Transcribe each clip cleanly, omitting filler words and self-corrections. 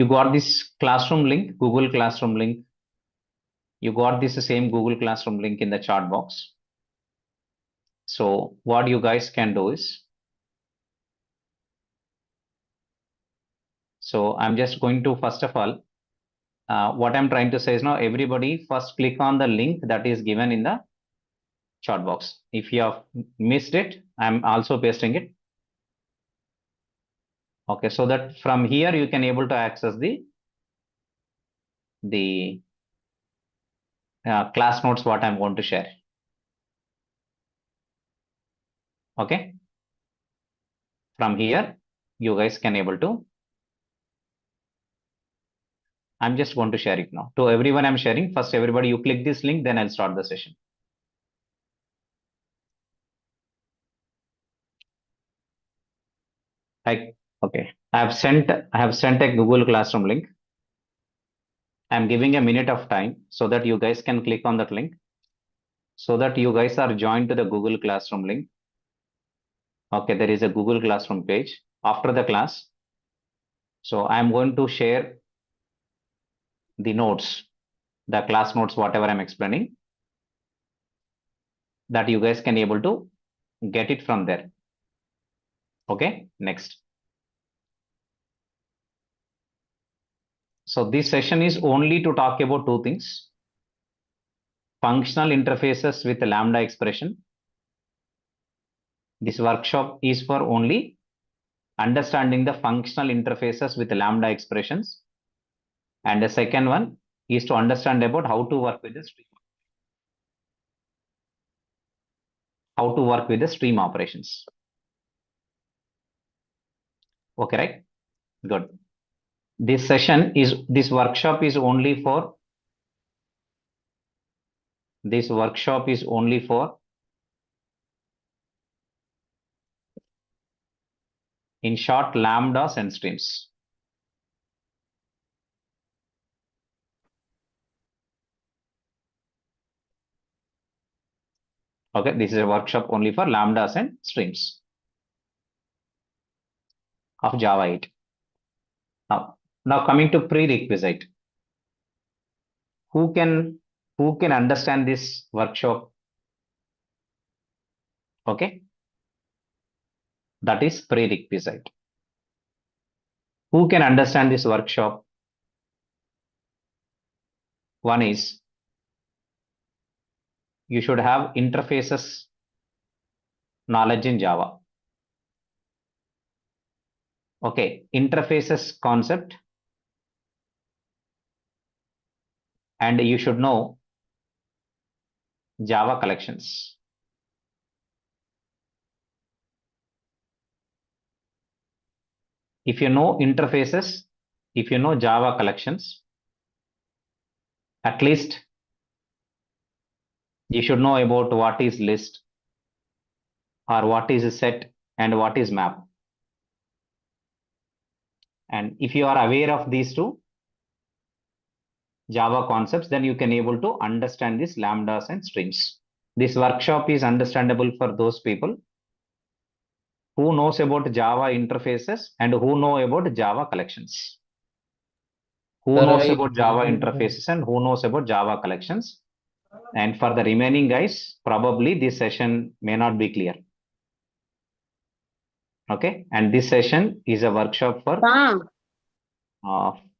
You got this classroom link, Google Classroom link. You got this same Google Classroom link in the chat box. So what you guys can do is, so I'm just going to, first of all, what I'm trying to say is now everybody first click on the link that is given in the chat box. If you have missed it, I'm also pasting it. Okay, so that from here you can able to access the class notes what I'm going to share. Okay, from here you guys can able to. I'm just going to share it now to everyone. I'm sharing first. Everybody, you click this link, then I'll start the session. Okay, I have sent a Google Classroom link. I'm giving a minute of time so that you guys can click on that link, so that you guys are joined to the Google Classroom link. Okay, there is a Google Classroom page after the class. So I'm going to share the notes, the class notes, whatever I'm explaining, that you guys can able to get it from there. Okay, next. So this session is only to talk about two things: functional interfaces with Lambda expression. This workshop is for only understanding the functional interfaces with Lambda expressions. And the second one is to understand about how to work with the stream. How to work with the stream operations. Okay, right? Good. This workshop is only for, in short, Lambdas and streams. Okay, this is a workshop only for Lambdas and streams of Java 8. Now coming to prerequisite. Who can understand this workshop? Okay, that is prerequisite. Who can understand this workshop? One is, you should have interfaces knowledge in Java. Okay, interfaces concept, and you should know Java collections. If you know interfaces, if you know Java collections, at least you should know about what is list, or what is a set, and what is map. And if you are aware of these two Java concepts, then you can able to understand these Lambdas and streams. This workshop is understandable for those people who knows about Java interfaces and who know about Java collections. Who knows about Java interfaces and who knows about Java collections. And for the remaining guys, probably this session may not be clear. Okay, and this session is a workshop for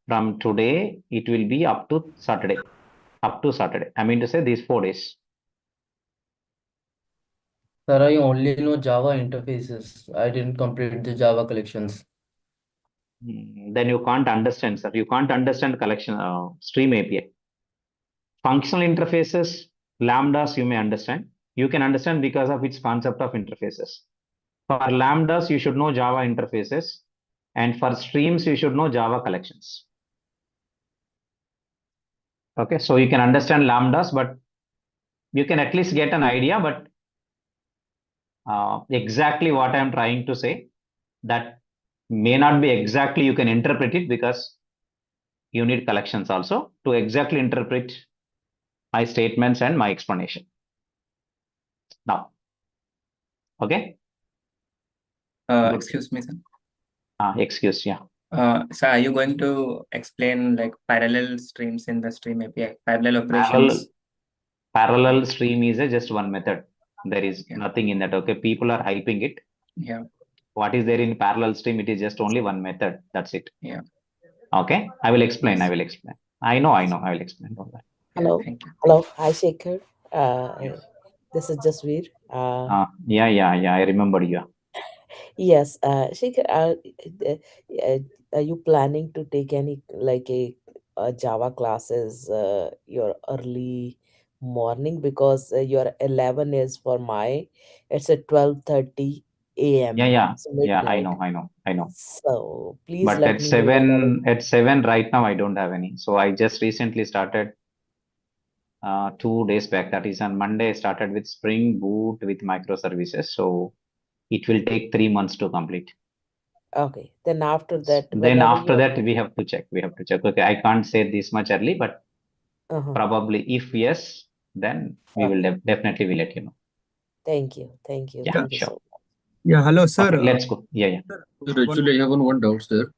from today, it will be up to Saturday. I mean to say these 4 days. Sir, I only know Java interfaces. I didn't complete the Java collections. Then you can't understand, sir. You can't understand collection stream API. Functional interfaces, Lambdas, you may understand. You can understand because of its concept of interfaces. For Lambdas, you should know Java interfaces. And for streams, you should know Java collections. Okay, so you can understand Lambdas, but you can at least get an idea. But exactly what I'm trying to say, that may not be exactly you can interpret it, because you need collections also to exactly interpret my statements and my explanation. Now, okay. Excuse me, sir. Excuse, yeah. So are you going to explain like parallel streams in the stream API, parallel operations? Parallel stream is just one method. There is Yeah. nothing in that. Okay, people are hyping it. Yeah. What is there in parallel stream? It is just only one method. That's it. Yeah. Okay, I will explain. Yes. I will explain. I know. I will explain all that. Yeah, Hello. thank you. Hello. Hi, Shekhar. Yeah. This is Jasveer. Yeah. I remember you. Yes, Shekhar, are you planning to take any like a Java classes your early morning? Because your 11 is for my, it's at 12:30 a.m. It's Yeah. I midnight. know. So please But let me know whenever. at 7 right now, I don't have any. So I just recently started 2 days back. That is on Monday. I started with Spring Boot with microservices. So it will take 3 months to complete. Okay, then after that, Then whenever after you that, we have to check. Okay, I can't say this much early, but uh-huh. probably if yes, then we will Okay. definitely will let you know. Thank you. Yeah, Thank you sure. so much. Yeah, hello, sir. Okay, let's go. Yeah. Sir, Sir, actually, I have one doubt there.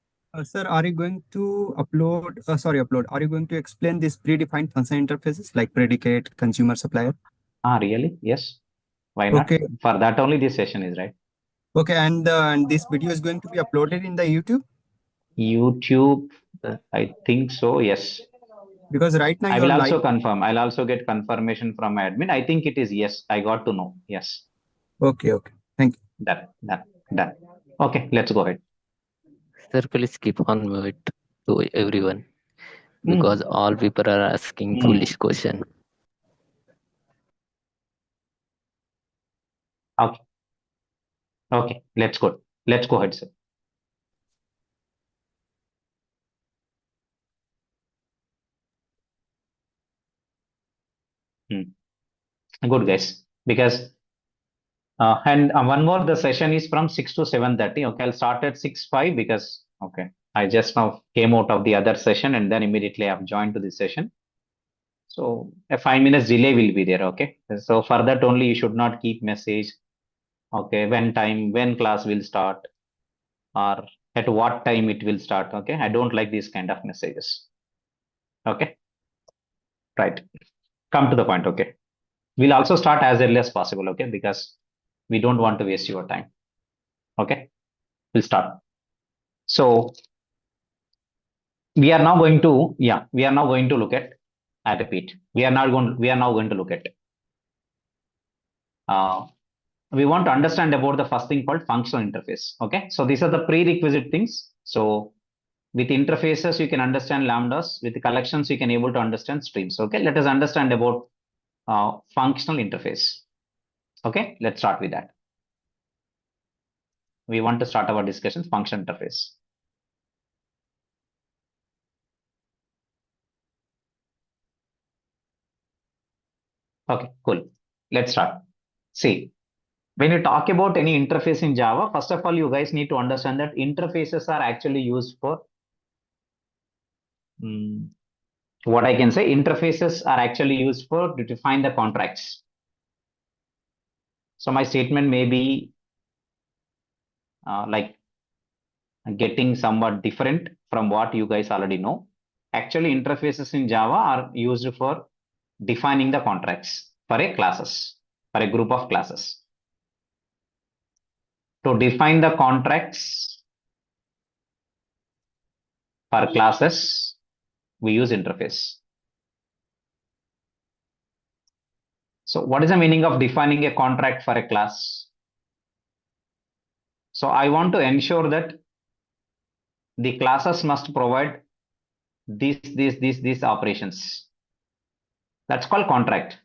Sir, are you going to upload? Are you going to explain this predefined function interfaces like predicate, consumer, supplier? Really? Yes. Why not? Okay. For that only this session is right. Okay, and this video is going to be uploaded in the YouTube? YouTube, I think so. Yes. Because right now I you will are also live. confirm. I'll also get confirmation from my admin. I think it is yes. I got to know. Yes. Okay. Thank you. Done. Okay, let's go ahead. Sir, please keep on mute to everyone because all people are asking foolish question. Okay, let's go. Let's go ahead, sir. Good, guys. Because and one more, the session is from 6 to 7:30. Okay, I'll start at 6:05 because okay, I just now came out of the other session and then immediately I've joined to this session. So a 5 minutes delay will be there. Okay, so for that only you should not keep message. Okay, when class will start, or at what time it will start. Okay, I don't like these kind of messages. Okay, right. Come to the point. Okay, we'll also start as early as possible. Okay, because we don't want to waste your time. Okay, we'll start. So we are now going to look at, I repeat, we are now going to look at we want to understand about the first thing called functional interface. Okay, so these are the prerequisite things. So with interfaces you can understand lambdas, with collections you can able to understand streams. Okay, let us understand about functional interface. Okay, let's start with that. We want to start our discussion function interface. Okay, cool. Let's start. See, when you talk about any interface in Java, first of all, you guys need to understand that interfaces are actually used for what I can say, interfaces are actually used for to define the contracts. So my statement may be like getting somewhat different from what you guys already know. Actually, interfaces in Java are used for defining the contracts for a group of classes. To define the contracts for classes, we use interface. So what is the meaning of defining a contract for a class? So I want to ensure that the classes must provide these operations. That's called contract.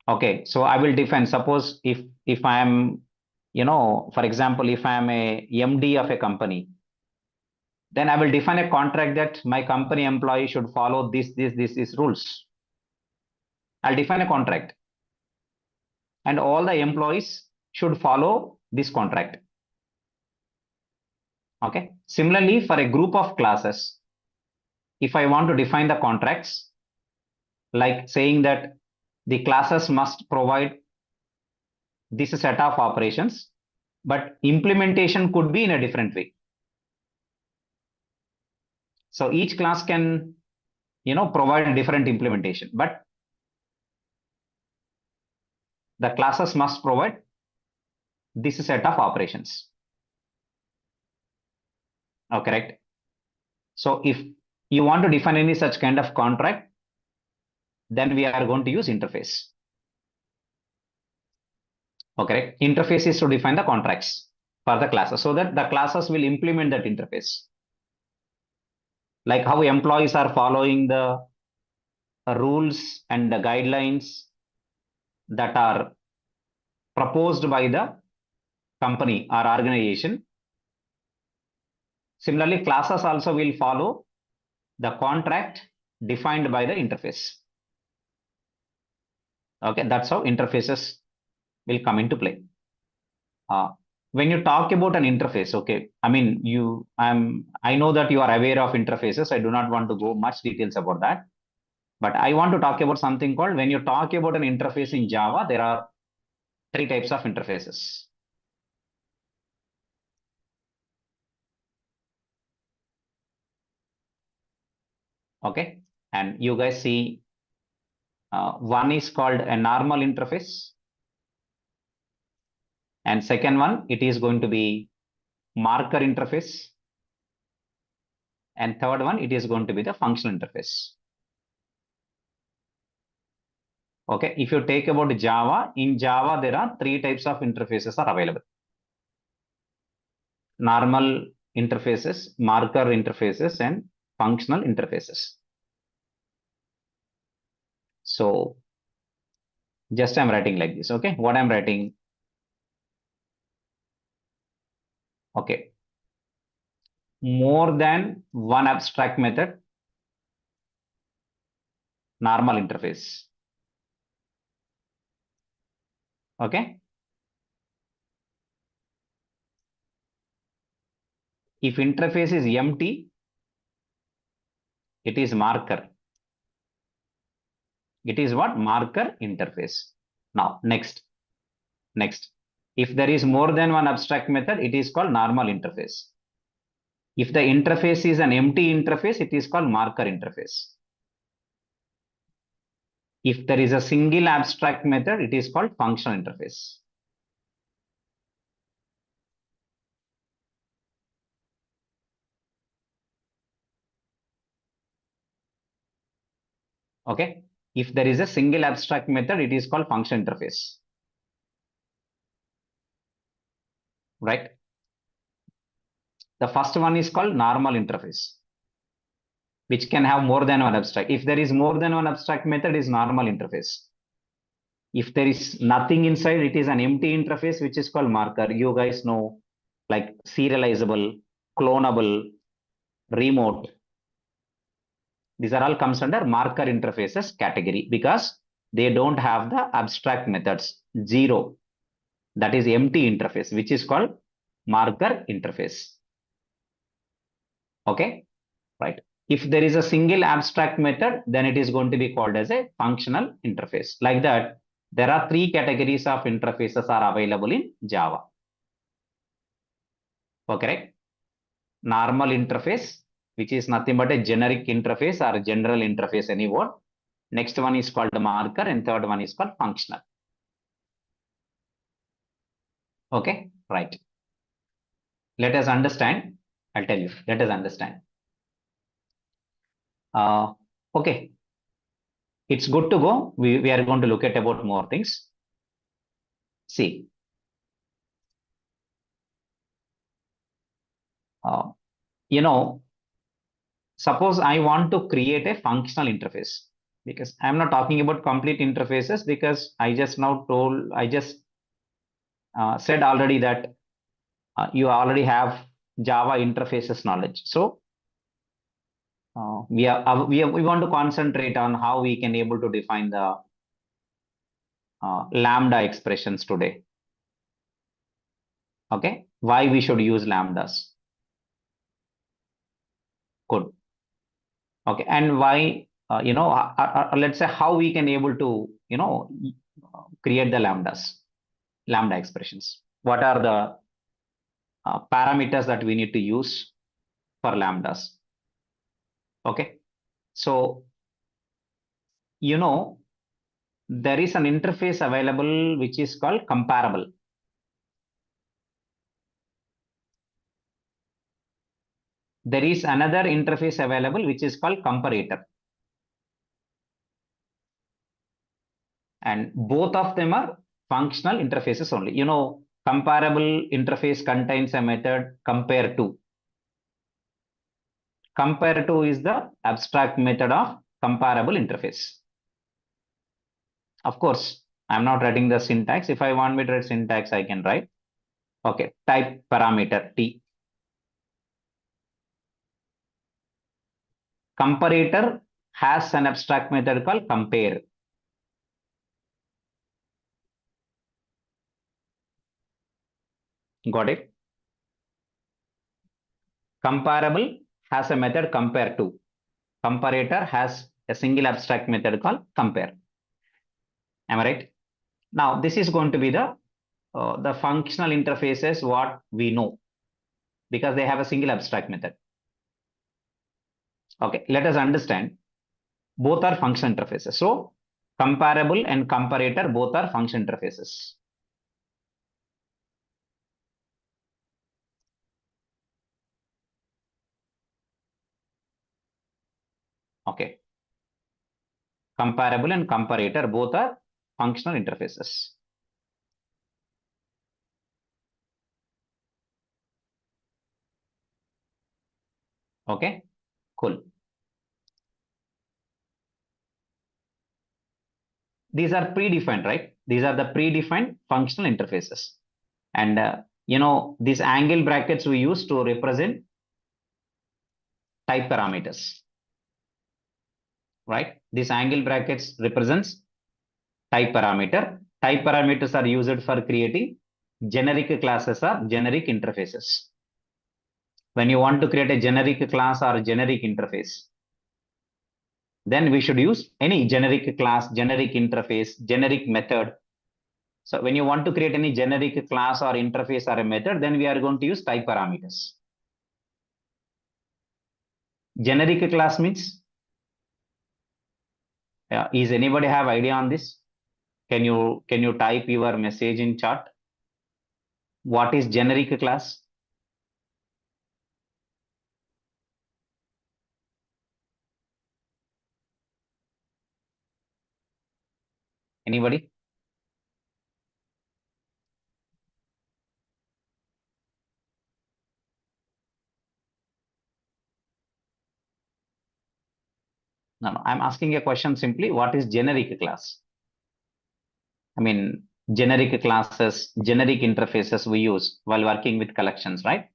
Okay, so I will define, suppose if I am, for example, if I am a MD of a company, then I will define a contract that my company employee should follow these rules. I'll define a contract and all the employees should follow this contract. Okay, similarly for a group of classes, if I want to define the contracts, like saying that the classes must provide this set of operations, but implementation could be in a different way. So each class can, provide different implementation, but the classes must provide this set of operations. Oh, correct. So if you want to define any such kind of contract, then we are going to use interface. Okay, interface is to define the contracts for the classes so that the classes will implement that interface. Like how employees are following the rules and the guidelines that are proposed by the company or organization. Similarly, classes also will follow the contract defined by the interface. Okay, that's how interfaces will come into play. When you talk about an interface, okay, I mean, I know that you are aware of interfaces. I do not want to go much details about that, but I want to talk about something called, when you talk about an interface in Java, there are 3 types of interfaces. Okay, and you guys see, one is called a normal interface, and second one, it is going to be marker interface, and third one, it is going to be the functional interface. Okay, if you take about Java, in Java, there are 3 types of interfaces are available. Normal interfaces, marker interfaces, and functional interfaces. So just I'm writing like this. Okay, what I'm writing. Okay, more than one abstract method, normal interface. Okay, if interface is empty, it is marker. It is what? Marker interface. Now, next. If there is more than one abstract method, it is called normal interface. If the interface is an empty interface, it is called marker interface. If there is a single abstract method, it is called functional interface. Okay. If there is a single abstract method, it is called function interface. Right. The first one is called normal interface, which can have more than one abstract. If there is more than one abstract method, it is normal interface. If there is nothing inside, it is an empty interface, which is called marker. You guys know, like serializable, clonable, remote. These are all comes under marker interfaces category because they don't have the abstract methods. 0. That is empty interface, which is called marker interface. Okay, right. If there is a single abstract method, then it is going to be called as a functional interface. Like that, there are 3 categories of interfaces are available in Java. Okay, normal interface, which is nothing but a generic interface or general interface, any word. Next one is called marker, and third one is called functional. Okay, right. Let us understand. I'll tell you. Let us understand. Okay. It's good to go. We are going to look at about more things. See. Suppose I want to create a functional interface, because I'm not talking about complete interfaces, because I just said already that you already have Java interfaces knowledge. So we want to concentrate on how we can able to define the Lambda expressions today. Okay, why we should use Lambdas? Good. Okay, and why let's say how we can able to create the Lambda expressions. What are the parameters that we need to use for Lambdas? Okay. So, there is an interface available which is called comparable. There is another interface available which is called comparator. And both of them are functional interfaces only. Comparable interface contains a method compare to. Compare to is the abstract method of comparable interface. Of course, I'm not writing the syntax. If I want me to write syntax, I can write. Okay, type parameter T. Comparator has an abstract method called compare. Got it? Comparable has a method compare to. Comparator has a single abstract method called compare. Am I right? Now, this is going to be the functional interfaces what we know because they have a single abstract method. Okay, let us understand. Both are function interfaces. So, comparable and comparator both are function interfaces. Okay. Comparable and comparator both are functional interfaces. Okay, cool. These are predefined, right? These are the predefined functional interfaces. And, these angle brackets we use to represent type parameters, right? These angle brackets represents type parameter. Type parameters are used for creating generic classes or generic interfaces. When you want to create a generic class or generic interface, then we should use any generic class, generic interface, generic method. So when you want to create any generic class or interface or a method, then we are going to use type parameters. Generic class means, is anybody have idea on this? Can you type your message in chat? What is generic class? Anybody? No, I'm asking a question simply. What is generic class? I mean, generic classes, generic interfaces we use while working with collections, right?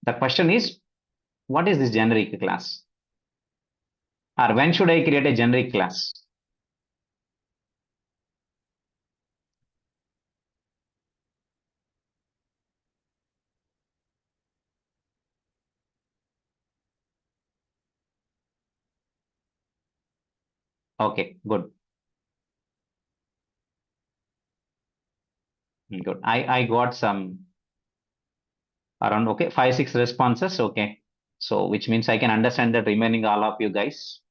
The question is, what is this generic class? Or when should I create a generic class? Okay, good. Good. I got some around, okay, 5-6 responses. Okay. So which means I can understand that remaining all of you guys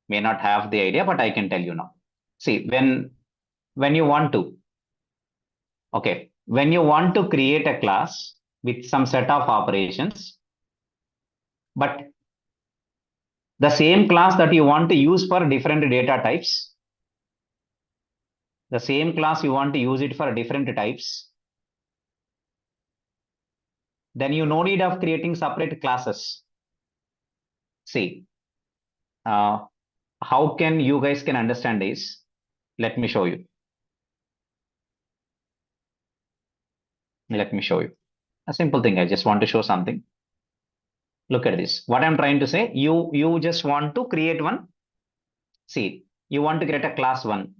may not have the idea, but I can tell you now. See, when you want to, okay, when you want to create a class with some set of operations, but the same class that you want to use for different data types, the same class you want to use it for different types, then you no need of creating separate classes. See, how can you guys can understand this? Let me show you. Let me show you a simple thing. I just want to show something. Look at this. What I'm trying to say, you just want to create one. See, you want to create a class 1,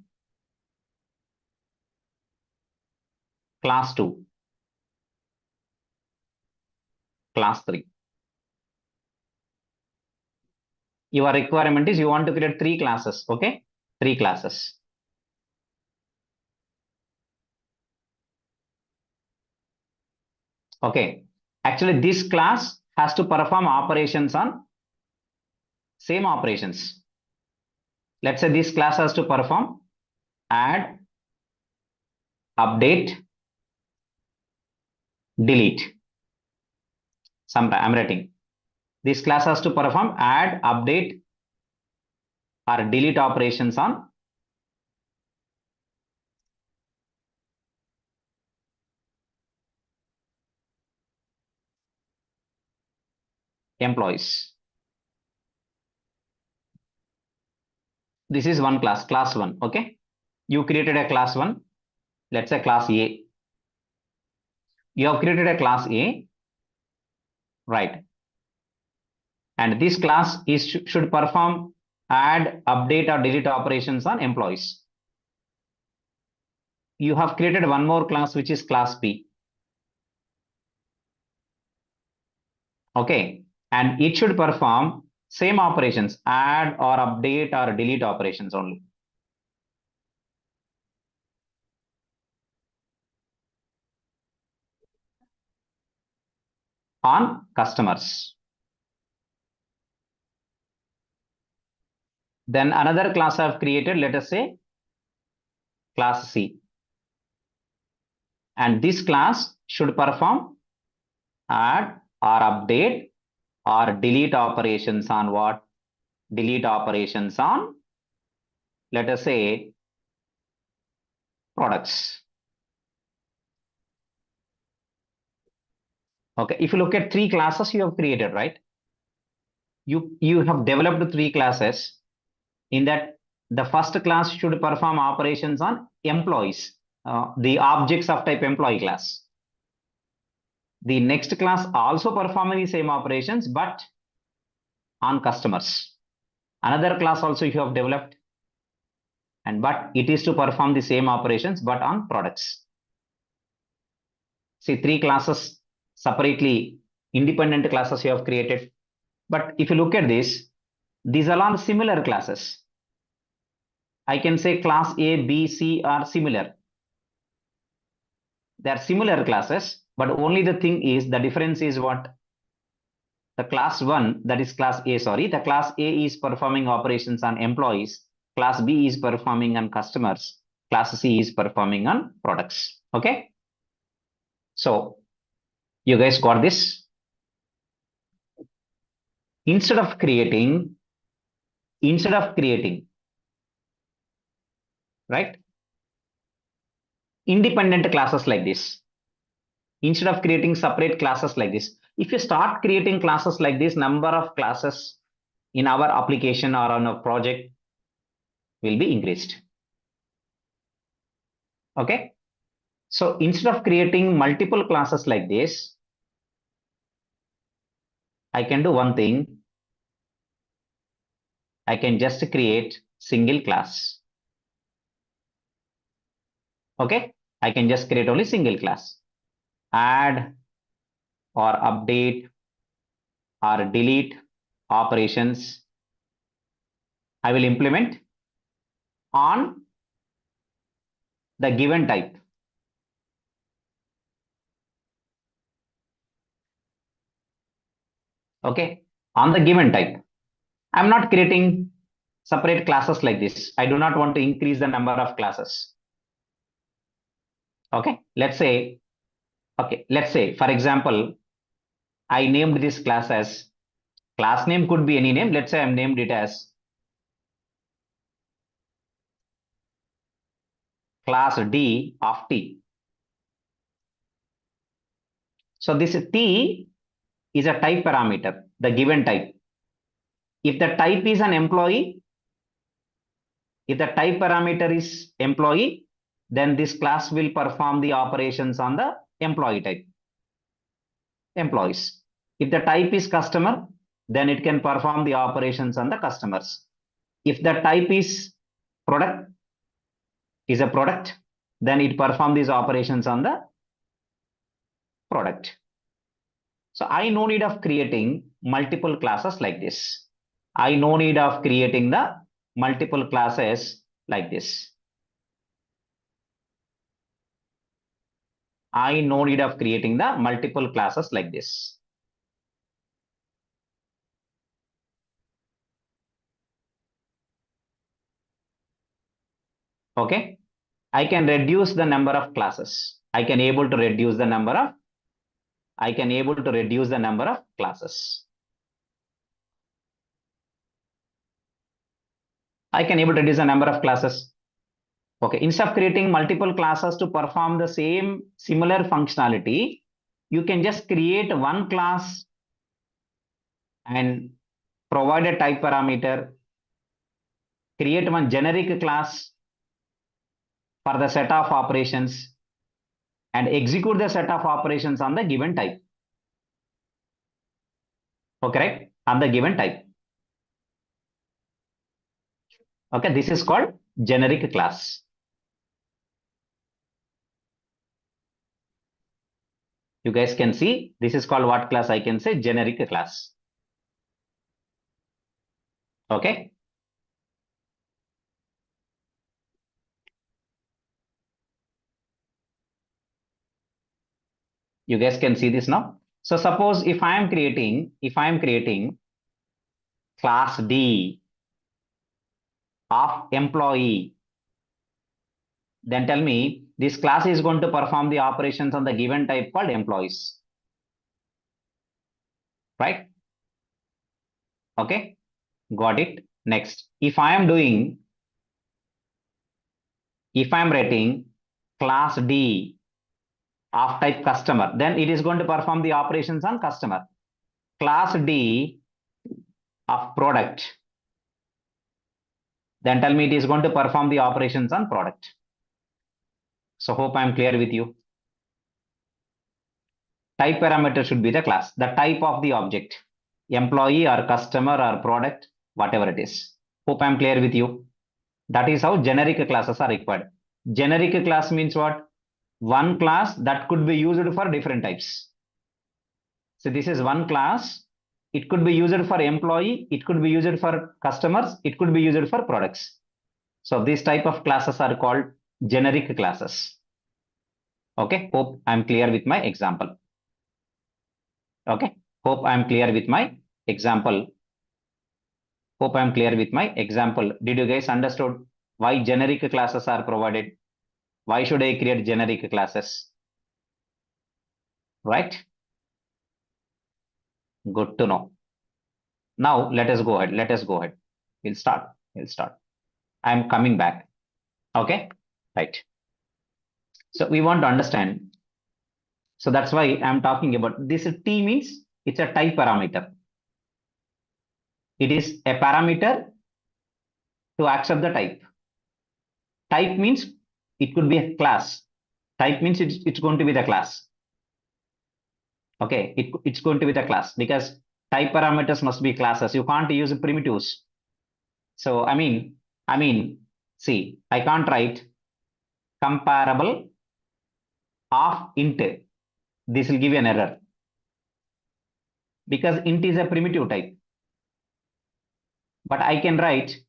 class 2, class 3. Your requirement is you want to create 3 classes. Okay, 3 classes. Okay, actually this class has to perform operations on same operations. Let's say this class has to perform add, update, delete. I'm writing. This class has to perform add, update, or delete operations on employees. This is one class, class 1. Okay. You created a class 1. Let's say class A. You have created a class A, right? And this class should perform add, update, or delete operations on employees. You have created one more class, which is class B. Okay. And it should perform same operations, add or update or delete operations only. On customers. Then another class I've created, let us say class C. And this class should perform add or update or delete operations on what? Delete operations on, let us say, products. Okay, if you look at 3 classes you have created, right? You have developed 3 classes. In that, the first class should perform operations on employees, the objects of type employee class. The next class also performing the same operations, but on customers. Another class also you have developed, but it is to perform the same operations, but on products. See, 3 classes separately, independent classes you have created. But if you look at this, these are all similar classes. I can say class A, B, C are similar. They are similar classes, but only the thing is, the difference is what? The class 1, that is class A, sorry, the class A is performing operations on employees. Class B is performing on customers. Class C is performing on products. Okay. So you guys got this? Instead of creating, right, independent classes like this, instead of creating separate classes like this, if you start creating classes like this, number of classes in our application or on a project will be increased. Okay. So instead of creating multiple classes like this, I can do one thing. I can just create single class. Okay. I can just create only single class. Add or update or delete operations I will implement on the given type. Okay. On the given type. I'm not creating separate classes like this. I do not want to increase the number of classes. Okay. Let's say, for example, I named this class as, class name could be any name. Let's say I'm named it as class D of T. So this T is a type parameter, the given type. If the type is an employee, if the type parameter is employee, then this class will perform the operations on the employee type, employees. If the type is customer, then it can perform the operations on the customers. If the type is product, then it perform these operations on the product. So I no need of creating multiple classes like this. I no need of creating the multiple classes like this. I no need of creating the multiple classes like this. Okay. I can reduce the number of classes. I can able to reduce the number of classes. I can able to reduce the number of classes. Okay. Instead of creating multiple classes to perform the same similar functionality, you can just create one class and provide a type parameter, create one generic class for the set of operations and execute the set of operations on the given type. Okay, right? On the given type. Okay, this is called generic class. You guys can see this is called what class? I can say generic class. Okay. You guys can see this now. So suppose if I am creating class D of employee, then tell me this class is going to perform the operations on the given type called employees. Right? Okay. Got it. Next, if I am writing class D of type customer, then it is going to perform the operations on customer. Class D of product, then tell me it is going to perform the operations on product. So hope I am clear with you. Type parameter should be the class, the type of the object, employee or customer or product, whatever it is. Hope I am clear with you. That is how generic classes are required. Generic class means what? One class that could be used for different types. So this is one class. It could be used for employee. It could be used for customers. It could be used for products. So these type of classes are called generic classes. Okay. Hope I'm clear with my example. Okay. Hope I'm clear with my example. Hope I'm clear with my example. Did you guys understood why generic classes are provided? Why should I create generic classes? Right? Good to know. Now let us go ahead. We'll start. I'm coming back. Okay. Right. So we want to understand. So that's why I'm talking about this. T means it's a type parameter. It is a parameter to accept the type. Type means it could be a class. Type means it's going to be the class. Okay, it's going to be the class because type parameters must be classes. You can't use primitives. So I mean, see, I can't write comparable of int. This will give you an error because int is a primitive type. But I can write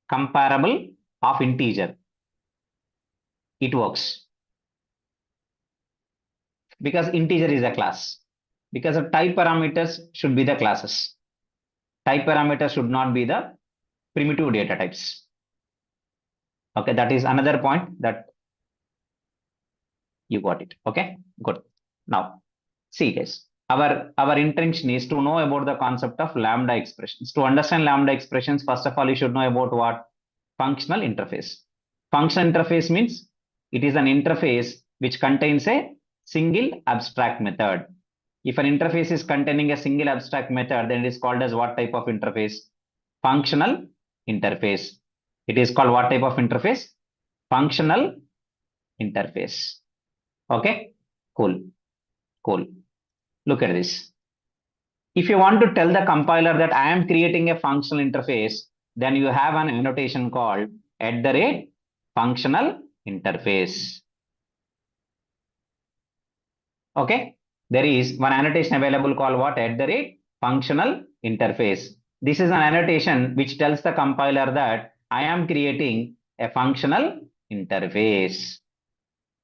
comparable of integer. It works because integer is a class. Because of type parameters should be the classes. Type parameters should not be the primitive data types. Okay, that is another point that you got it. Okay, good. Now, see guys, our intention is to know about the concept of Lambda expressions. To understand Lambda expressions, first of all, you should know about what? Functional interface. Functional interface means it is an interface which contains a single abstract method. If an interface is containing a single abstract method, then it is called as what type of interface? Functional interface. It is called what type of interface? Functional interface. Okay, cool. Look at this. If you want to tell the compiler that I am creating a functional interface, then you have an annotation called @functional interface. Okay, there is one annotation available called what? @functional interface. This is an annotation which tells the compiler that I am creating a functional interface.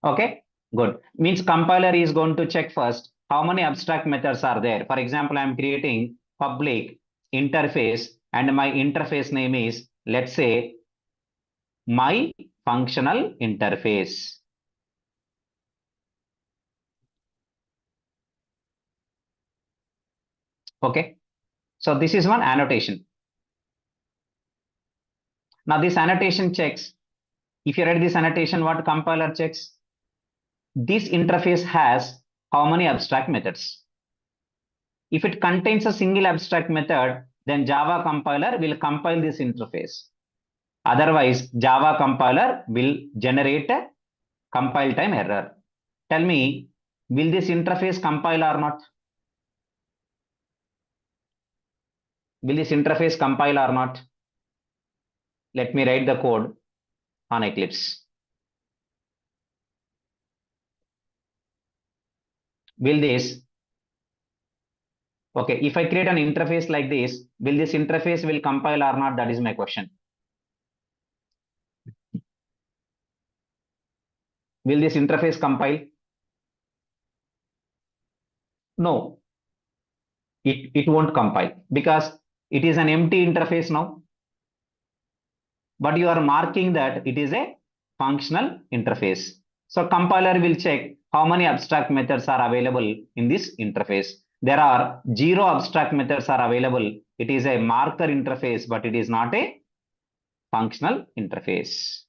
Okay, good. Means compiler is going to check first how many abstract methods are there. For example, I am creating public interface and my interface name is, let's say, my functional interface. Okay, so this is one annotation. Now this annotation checks, if you read this annotation, what compiler checks? This interface has how many abstract methods? If it contains a single abstract method, then Java compiler will compile this interface. Otherwise, Java compiler will generate a compile time error. Tell me, will this interface compile or not? Will this interface compile or not? Let me write the code on Eclipse. Will this, okay, if I create an interface like this, will this interface will compile or not? That is my question. Will this interface compile? No, it won't compile because it is an empty interface now. But you are marking that it is a functional interface. So compiler will check how many abstract methods are available in this interface. There are 0 abstract methods are available. It is a marker interface, but it is not a functional interface.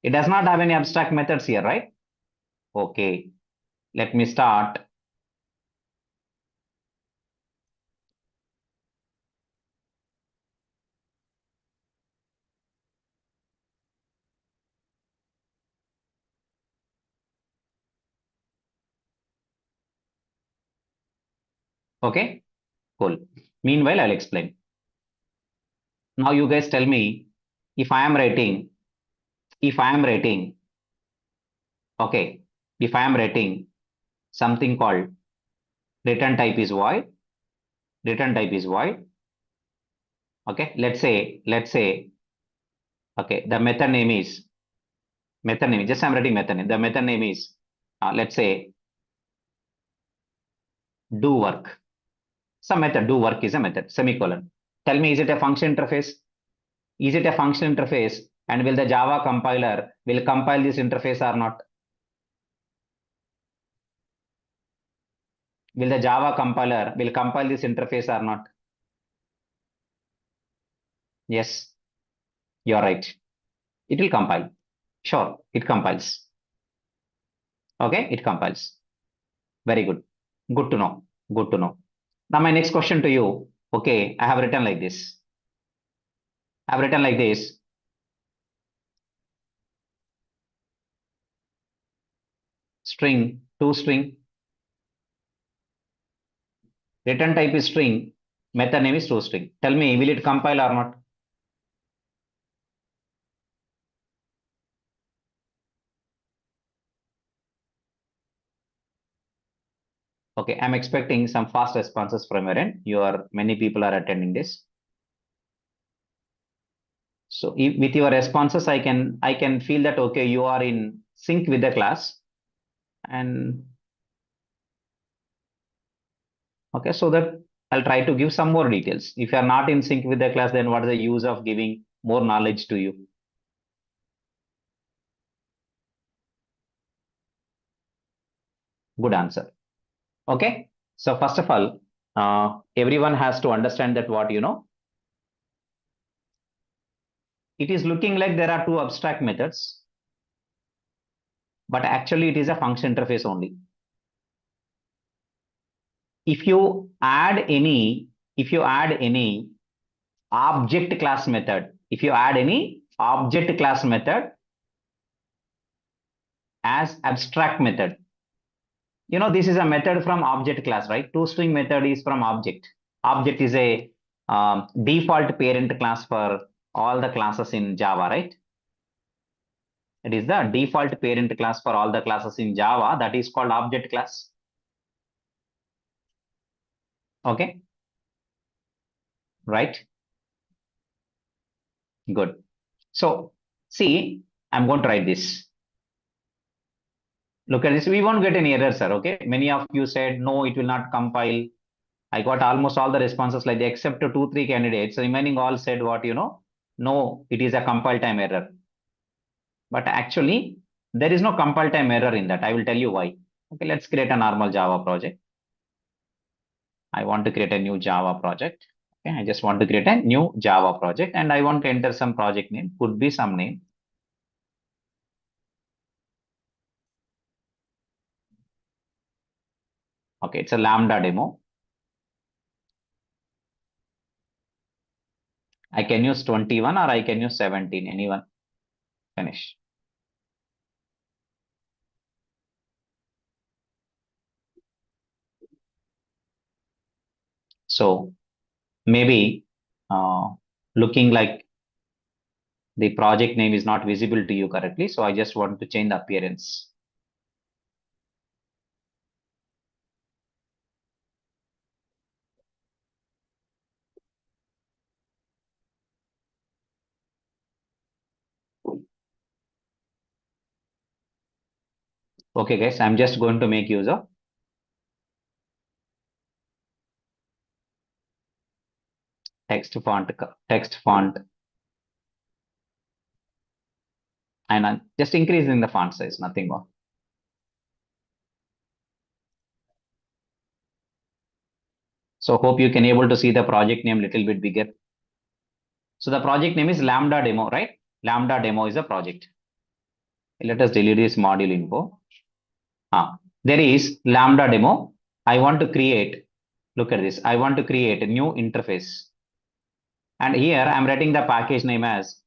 It does not have any abstract methods here, right? Okay, let me start. Okay, cool. Meanwhile, I'll explain. Now you guys tell me if I am writing, okay, if I am writing something called return type is void, okay, let's say, okay, the method name is, just I'm writing method name. The method name is, let's say, do work. Some method, do work is a method, semicolon. Tell me, is it a function interface? Is it a function interface? And will the Java compiler will compile this interface or not? Will the Java compiler will compile this interface or not? Yes, you're right. It will compile. Sure, it compiles. Okay, it compiles. Very good. Good to know. Good to know. Now my next question to you. Okay, I have written like this. I've written like this. String, toString. Return type is string. Method name is toString. Tell me, will it compile or not? Okay, I'm expecting some fast responses from your end. Many people are attending this. So if, with your responses, I can feel that okay, you are in sync with the class, and okay, so that I'll try to give some more details. If you are not in sync with the class, then what is the use of giving more knowledge to you? Good answer. Okay, so first of all, everyone has to understand that what you know. It is looking like there are two abstract methods, but actually it is a function interface only. If you add any object class method, as abstract method, you know, this is a method from object class, right? ToString method is from object. Object is a default parent class for all the classes in Java, right? It is the default parent class for all the classes in Java. That is called object class. Okay. Right. Good. So see, I'm going to write this. Look at this. We won't get any error, sir. Okay. Many of you said, no, it will not compile. I got almost all the responses like except 2-3 candidates. Remaining all said what, no, it is a compile time error. But actually, there is no compile time error in that. I will tell you why. Okay, let's create a normal Java project. I want to create a new Java project. Okay, I just want to create a new Java project and I want to enter some project name, could be some name. Okay, it's a Lambda demo. I can use 21 or I can use 17, anyone. Finish. So maybe looking like the project name is not visible to you correctly. So I just want to change the appearance. Okay, guys, I'm just going to make use of text font, and I'm just increasing the font size, nothing more. So hope you can able to see the project name little bit bigger. So the project name is Lambda demo, right? Lambda demo is a project. Let us delete this module info. There is Lambda demo. I want to create, look at this. I want to create a new interface. And here I'm writing the package name as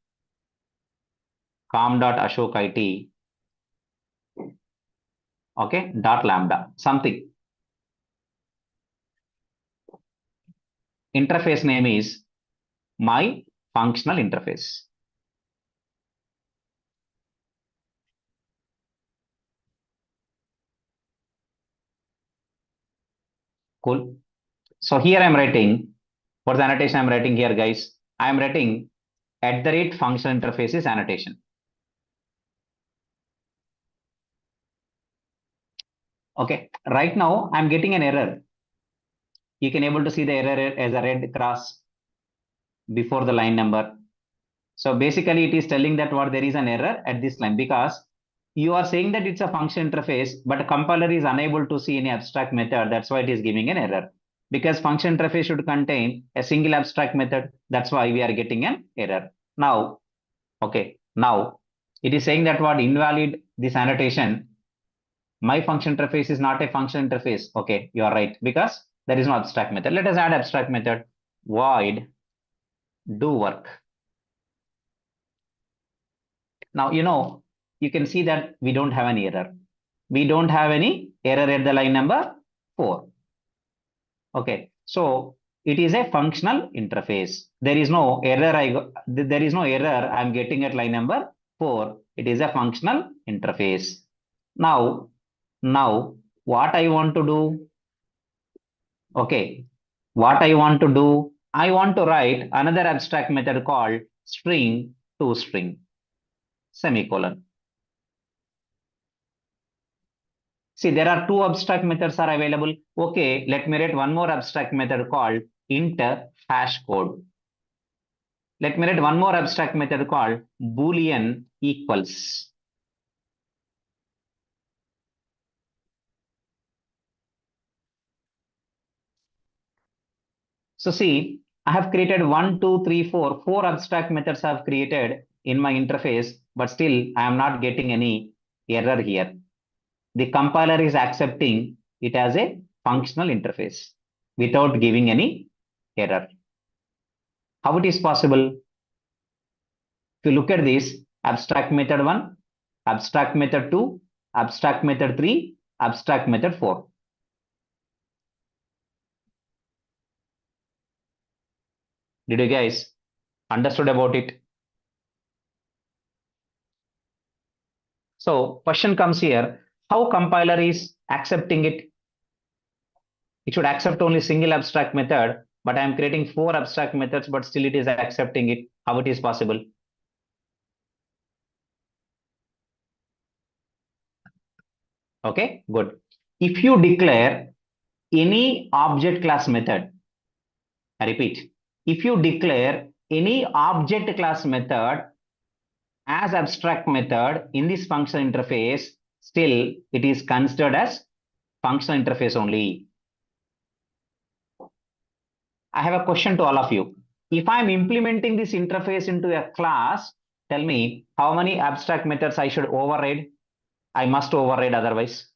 com.ashok IT. Okay, .lambda, something. Interface name is my functional interface. Cool. So here I'm writing, what's the annotation I'm writing here, guys? I'm writing @function interfaces annotation. Okay, right now I'm getting an error. You can able to see the error as a red cross before the line number. So basically it is telling that what there is an error at this line because you are saying that it's a function interface, but compiler is unable to see any abstract method. That's why it is giving an error. Because function interface should contain a single abstract method. That's why we are getting an error. Now, okay, now it is saying that what invalid this annotation. My function interface is not a function interface. Okay, you are right, because there is no abstract method. Let us add abstract method, void do work. Now, you can see that we don't have any error. We don't have any error at the line number 4. Okay, so it is a functional interface. There is no error. There is no error I'm getting at line number 4. It is a functional interface. Now, what I want to do? Okay, what I want to do? I want to write another abstract method called string to string, semicolon. See, there are 2 abstract methods are available. Okay, let me write one more abstract method called int hash code. Let me write one more abstract method called boolean equals. So see, I have created 1, 2, 3, 4. 4 abstract methods I have created in my interface, but still I am not getting any error here. The compiler is accepting it as a functional interface without giving any error. How it is possible? If you look at this, abstract method 1, abstract method 2, abstract method 3, abstract method 4. Did you guys understood about it? So question comes here, how compiler is accepting it? It should accept only single abstract method, but I am creating 4 abstract methods, but still it is accepting it. How it is possible? Okay, good. If you declare any object class method, I repeat, if you declare any object class method as abstract method in this functional interface, still it is considered as functional interface only. I have a question to all of you. If I'm implementing this interface into a class, tell me how many abstract methods I should override. I must override otherwise.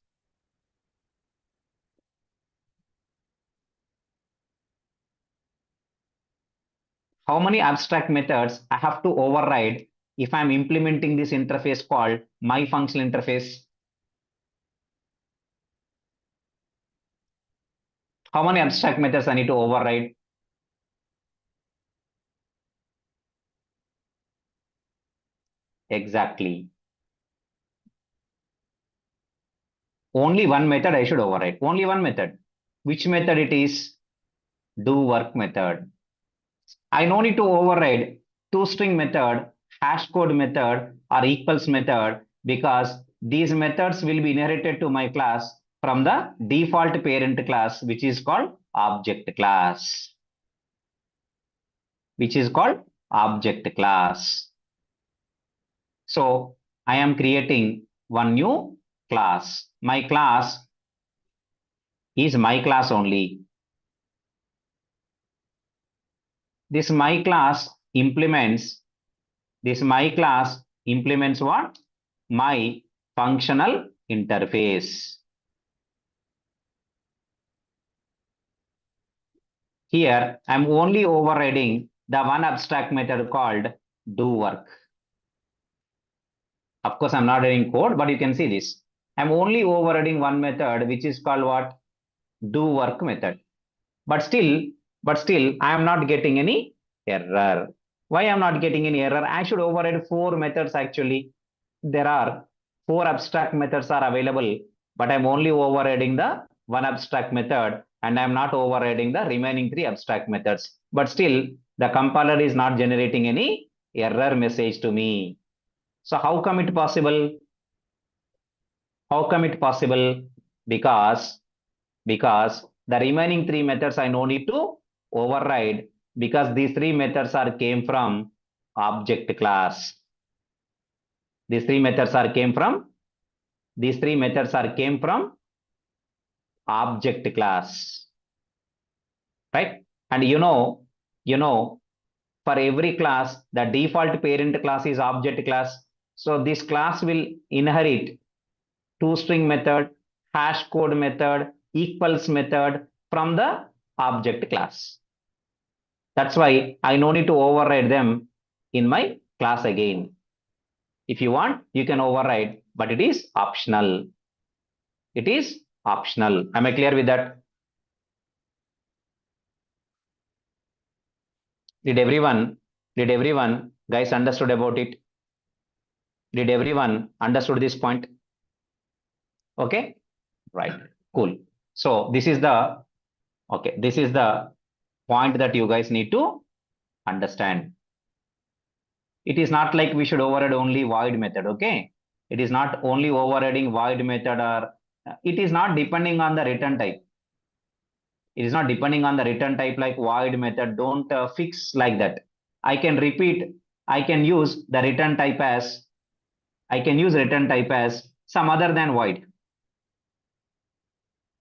How many abstract methods I have to override if I'm implementing this interface called my functional interface? How many abstract methods I need to override? Exactly. Only one method I should override. Only one method. Which method it is? Do work method. I no need to override toString method, hash code method, or equals method because these methods will be inherited to my class from the default parent class, which is called object class. Which is called object class. So I am creating one new class. My class is my class only. This my class implements what? My functional interface. Here, I'm only overriding the one abstract method called do work. Of course, I'm not writing code, but you can see this. I'm only overriding one method, which is called what? Do work method. But still, I am not getting any error. Why I'm not getting any error? I should override 4 methods actually. There are 4 abstract methods are available, but I'm only overriding the one abstract method and I'm not overriding the remaining 3 abstract methods. But still, the compiler is not generating any error message to me. So how come it possible? How come it possible? Because the remaining 3 methods I no need to override because these 3 methods are came from object class. These three methods are came from object class, right? And you know, for every class, the default parent class is object class. So this class will inherit toString method, hash code method, equals method from the object class. That's why I no need to override them in my class again. If you want, you can override, but it is optional. It is optional. Am I clear with that? Did everyone guys understood about it? Did everyone understood this point? Okay, right, cool. So this is the point that you guys need to understand. It is not like we should override only void method, okay? It is not only overriding void method or it is not depending on the return type. It is not depending on the return type like void method. Don't fix like that. I can repeat, I can use return type as some other than void.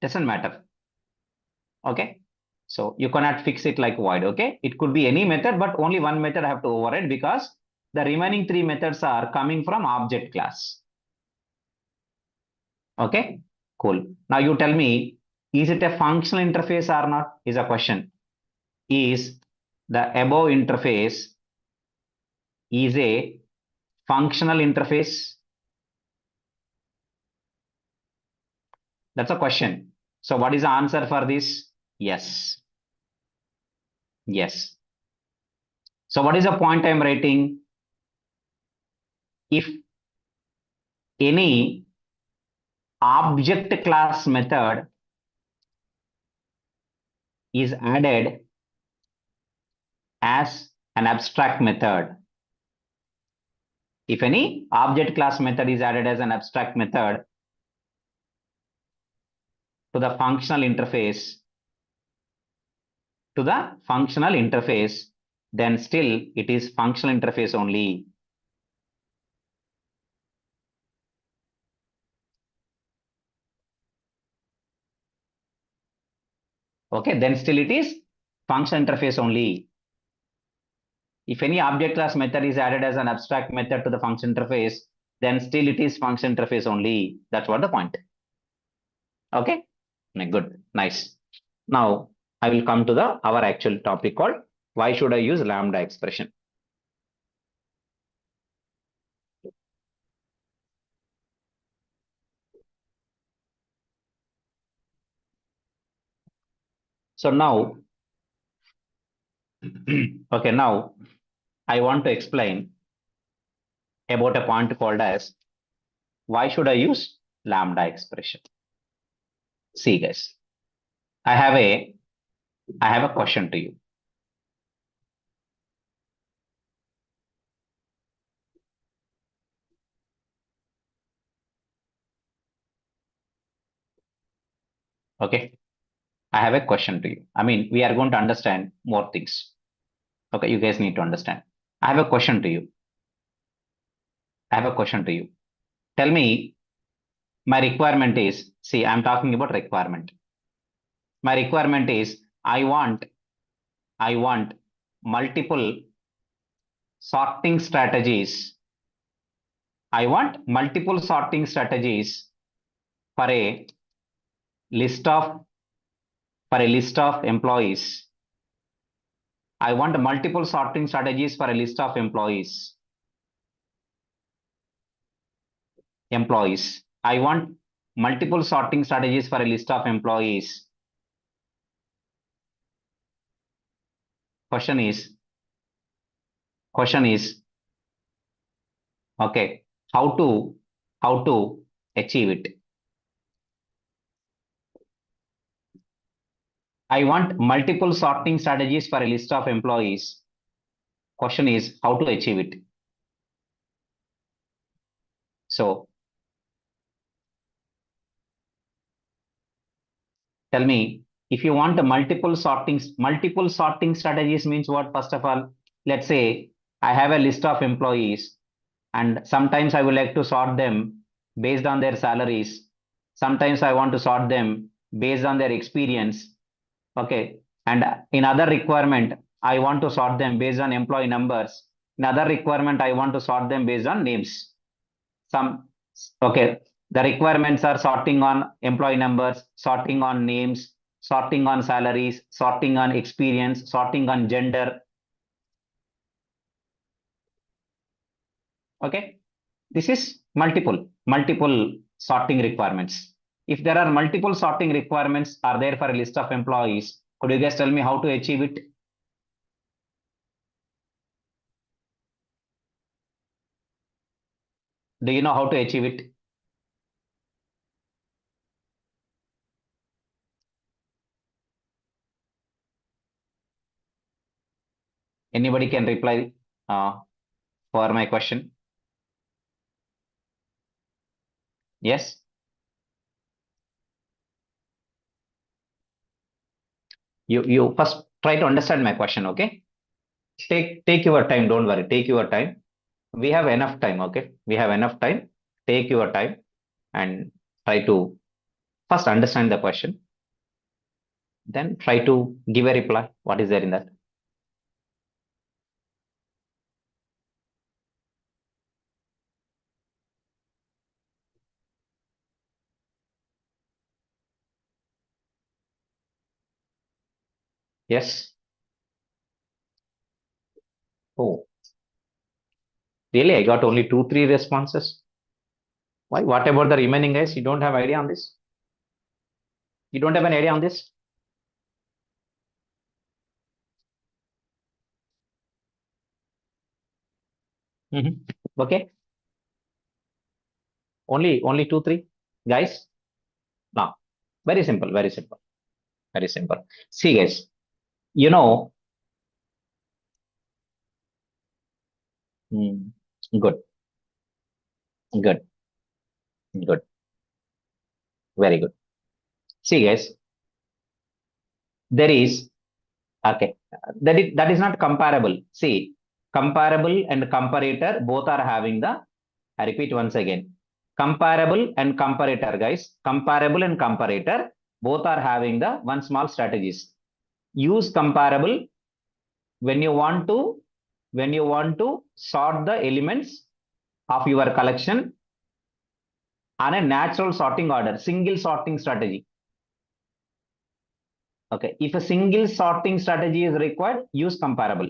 Doesn't matter. Okay. So you cannot fix it like void. Okay. It could be any method, but only one method I have to override because the remaining 3 methods are coming from object class. Okay. Cool. Now you tell me, is it a functional interface or not? Is a question. Is the above interface is a functional interface? That's a question. So what is the answer for this? Yes. Yes. So what is the point I'm writing? If any object class method is added as an abstract method, if any object class method is added as an abstract method, to the functional interface, then still it is functional interface only. Okay, then still it is function interface only. If any object class method is added as an abstract method to the function interface, then still it is function interface only. That's what the point. Okay, good, nice. Now I will come to our actual topic called why should I use Lambda expression. So now, okay, now I want to explain about a point called as why should I use Lambda expression. See guys, I have a question to you. Okay, I have a question to you. I mean, we are going to understand more things. Okay, you guys need to understand. I have a question to you. Tell me, my requirement is, see, I'm talking about requirement. My requirement is I want multiple sorting strategies. I want multiple sorting strategies for a list of employees. I want multiple sorting strategies for a list of employees. I want multiple sorting strategies for a list of employees. Question is, okay, how to achieve it? I want multiple sorting strategies for a list of employees. Question is how to achieve it. So tell me, if you want a multiple sorting strategies means what? First of all, let's say I have a list of employees and sometimes I would like to sort them based on their salaries. Sometimes I want to sort them based on their experience. Okay. And in other requirement, I want to sort them based on employee numbers. In other requirement, I want to sort them based on names. Okay. The requirements are sorting on employee numbers, sorting on names, sorting on salaries, sorting on experience, sorting on gender. Okay. This is multiple sorting requirements. If there are multiple sorting requirements are there for a list of employees, could you guys tell me how to achieve it? Do you know how to achieve it? Anybody can reply for my question? Yes. You first try to understand my question. Okay. Take your time. Don't worry. Take your time. We have enough time. Okay. We have enough time. Take your time and try to first understand the question. Then try to give a reply. What is there in that? Yes. Oh, really? I got only 2-3 responses. Why? What about the remaining guys? You don't have idea on this? You don't have an idea on this? Okay. Only 2-3 guys. No. Very simple. Very simple. Very simple. See, guys. You know. Good. Good. Good. Very good. See guys, there is, okay, that is not comparable. See, comparable and comparator both are having the, I repeat once again, comparable and comparator guys, comparable and comparator both are having the one small strategies. Use comparable when you want to sort the elements of your collection on a natural sorting order, single sorting strategy. Okay, if a single sorting strategy is required, use comparable.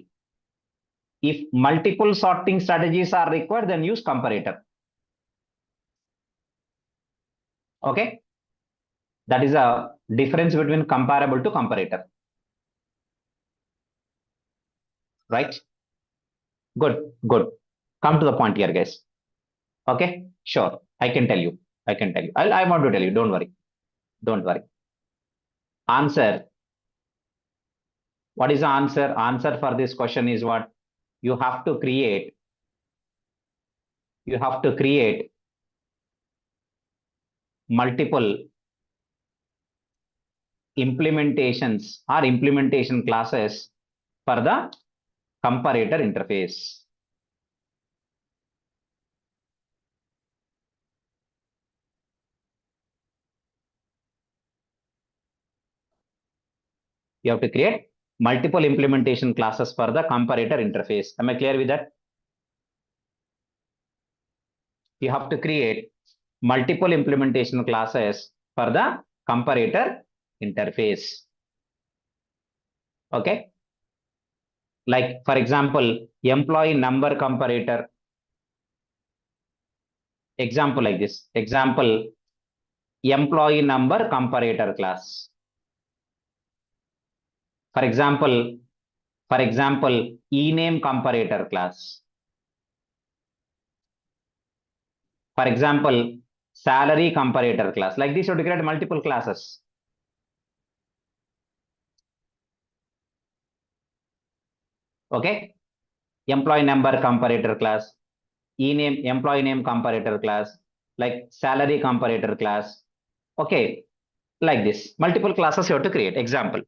If multiple sorting strategies are required, then use comparator. Okay, that is a difference between comparable to comparator. Right? Good, good. Come to the point here, guys. Okay, sure. I can tell you. I want to tell you. Don't worry. Don't worry. Answer. What is the answer? Answer for this question is what? You have to create multiple implementations or implementation classes for the comparator interface. You have to create multiple implementation classes for the comparator interface. Am I clear with that? You have to create multiple implementation classes for the comparator interface. Okay. Like, for example, employee number comparator. Example like this. Example, employee number comparator class. For example, ename comparator class. For example, salary comparator class. Like this, you have to create multiple classes. Okay. Employee number comparator class, ename, employee name comparator class, like salary comparator class. Okay. Like this, multiple classes you have to create. Example.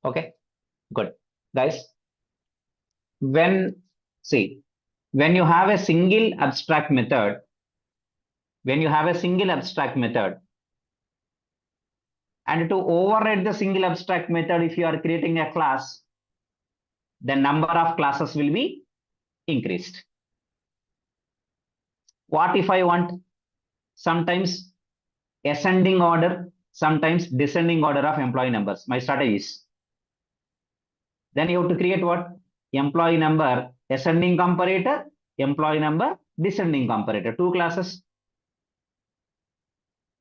Okay. Good. Guys, when you have a single abstract method, and to override the single abstract method, if you are creating a class, the number of classes will be increased. What if I want sometimes ascending order, sometimes descending order of employee numbers? My strategy is, then you have to create what? Employee number ascending comparator, employee number descending comparator, two classes.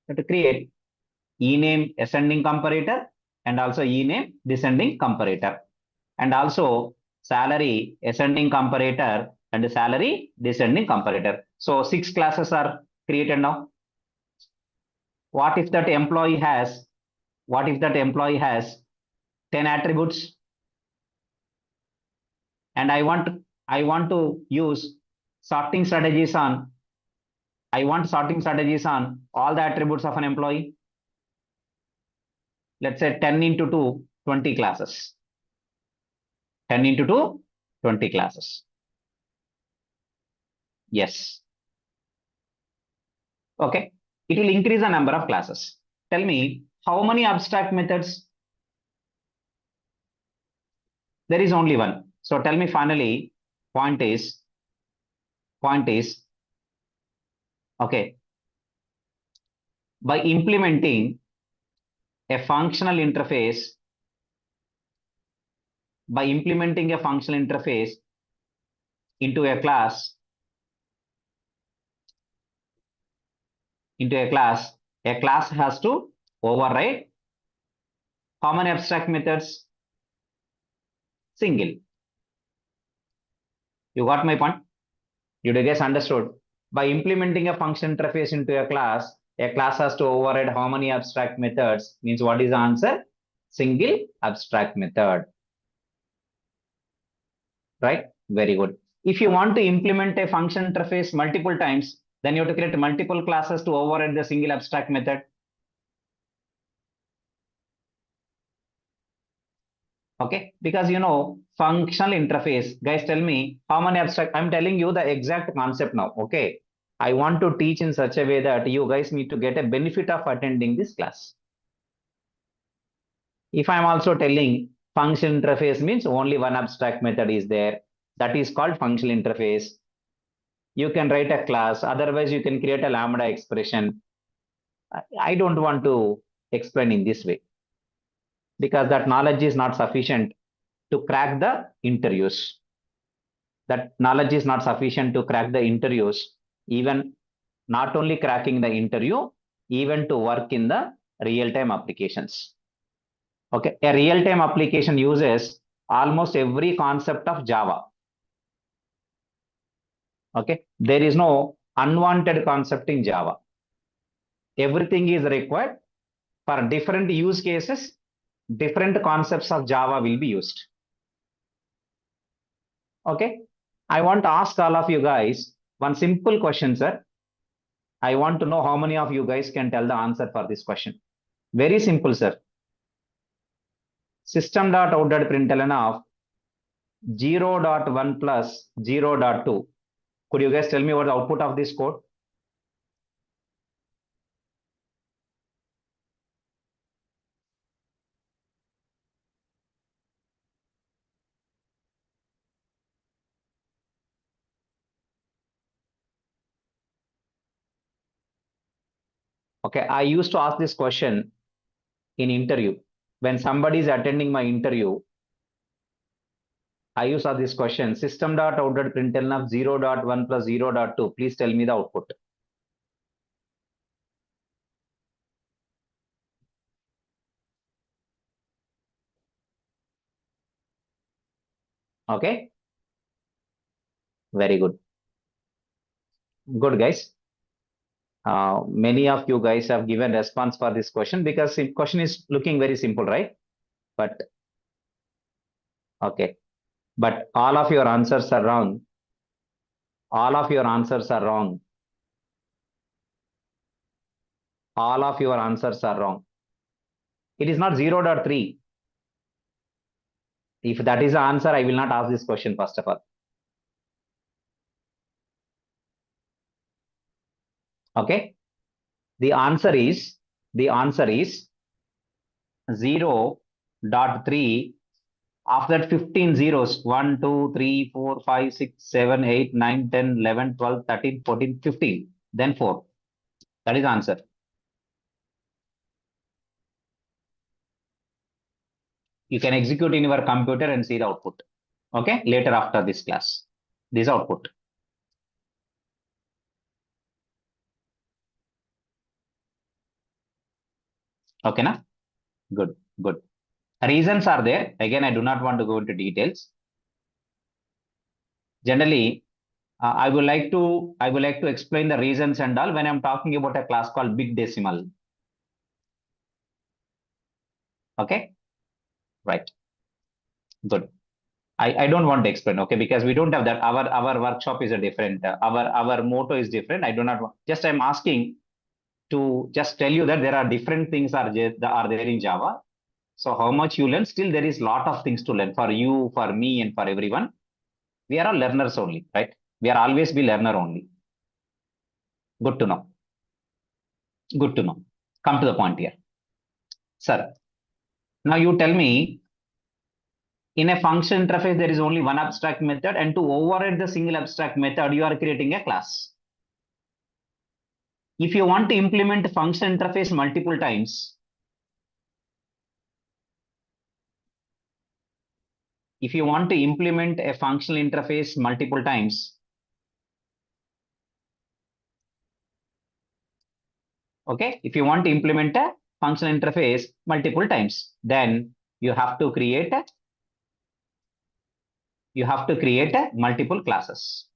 You have to create ename ascending comparator and also ename descending comparator, and also salary ascending comparator and salary descending comparator. So 6 classes are created now. What if that employee has 10 attributes, and I want to use sorting strategies on all the attributes of an employee. Let's say 10 into 2, 20 classes. 10 into 2, 20 classes. Yes. Okay. It will increase the number of classes. Tell me, how many abstract methods? There is only one. So tell me finally, point is, okay, by implementing a functional interface, into a class, a class has to override how many abstract methods? Single. You got my point? You guys understood? By implementing a function interface into a class has to override how many abstract methods? Means what is the answer? Single abstract method. Right? Very good. If you want to implement a function interface multiple times, Then you have to create multiple classes to override the single abstract method. Okay, because functional interface, guys, tell me how many abstract. I'm telling you the exact concept now. Okay, I want to teach in such a way that you guys need to get a benefit of attending this class. If I'm also telling function interface means only one abstract method is there, that is called functional interface. You can write a class, otherwise you can create a Lambda expression. I don't want to explain in this way because that knowledge is not sufficient to crack the interviews. That knowledge is not sufficient to crack the interviews, even not only cracking the interview, even to work in the real-time applications. Okay, a real-time application uses almost every concept of Java. Okay, there is no unwanted concept in Java. Everything is required for different use cases. Different concepts of Java will be used. Okay, I want to ask all of you guys one simple question, sir. I want to know how many of you guys can tell the answer for this question. Very simple, sir. System.out.println of 0.1 plus 0.2. Could you guys tell me what the output of this code? Okay, I used to ask this question in interview. When somebody is attending my interview, I use this question, system.out.println of 0.1 plus 0.2. Please tell me the output. Okay, very good. Good, guys. Many of you guys have given response for this question because the question is looking very simple, right? But okay, but all of your answers are wrong. All of your answers are wrong. All of your answers are wrong. It is not 0.3. If that is the answer, I will not ask this question first of all. Okay, the answer is 0.3. After that 15 zeros, 1, 2, 3, 4, 5, 6, 7, 8, 9, 10, 11, 12, 13, 14, 15, then 4. That is the answer. You can execute in your computer and see the output. Okay, later after this class, this output. Okay, na? Good, good. Reasons are there. Again, I do not want to go into details. Generally, I would like to explain the reasons and all when I'm talking about a class called big decimal. Okay, right. Good. I don't want to explain, okay, because we don't have that. Our workshop is a different. Our motto is different. I do not want. Just I'm asking to just tell you that there are different things are there in Java. So how much you learn, still there is lot of things to learn for you, for me, and for everyone. We are all learners only, right? We are always be learner only. Good to know. Good to know. Come to the point here, sir. Now you tell me, in a function interface, there is only one abstract method, and to override the single abstract method, you are creating a class. If you want to implement function interface multiple times, if you want to implement a functional interface multiple times, okay, if you want to implement a functional interface multiple times, then you have to create multiple classes.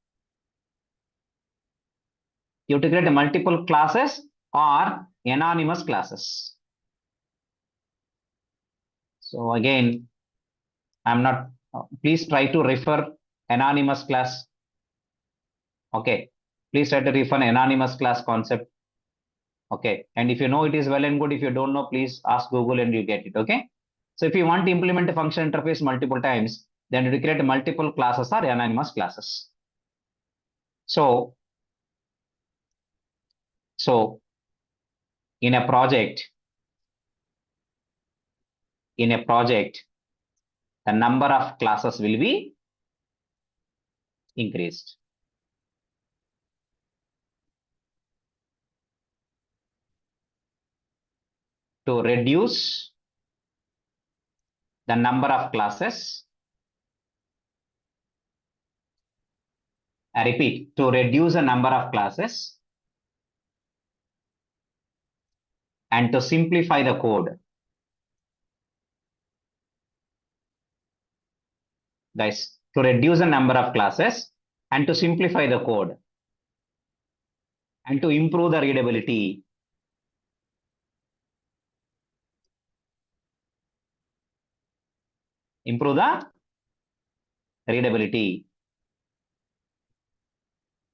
You have to create a multiple classes or anonymous classes. So again, I'm not, please try to refer anonymous class. Okay, Please try to define anonymous class concept. Okay. And if you know it is well and good. If you don't know, please ask Google and you get it. Okay. So if you want to implement a function interface multiple times, then you create multiple classes or anonymous classes. So in a project, the number of classes will be increased. To reduce the number of classes, I repeat, to reduce the number of classes and to simplify the code. Guys, to reduce the number of classes and to simplify the code and to improve the readability. Improve the readability.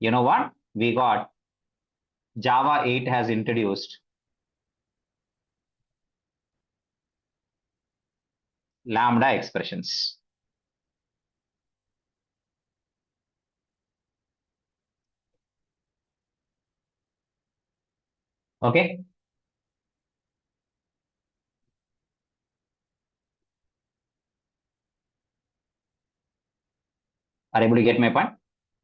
You know what? We got Java 8 has introduced Lambda expressions. Okay. Are you able to get my point?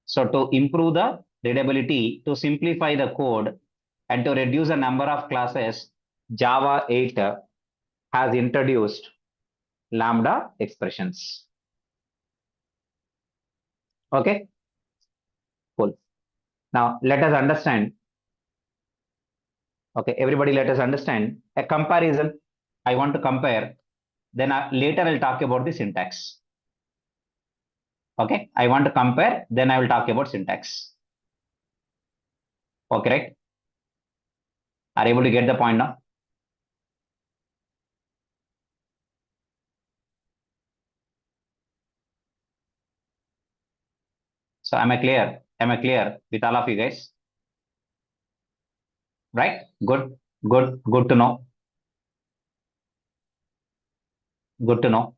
So to improve the readability, to simplify the code, and to reduce the number of classes, Java 8 has introduced Lambda expressions. Okay, cool. Now let us understand. Okay, everybody, let us understand a comparison. I want to compare. Then later I'll talk about the syntax. Okay, I want to compare. Then I will talk about syntax. Okay, right? Are you able to get the point now? So am I clear? Am I clear with all of you guys? Right? Good, good, good to know. Good to know.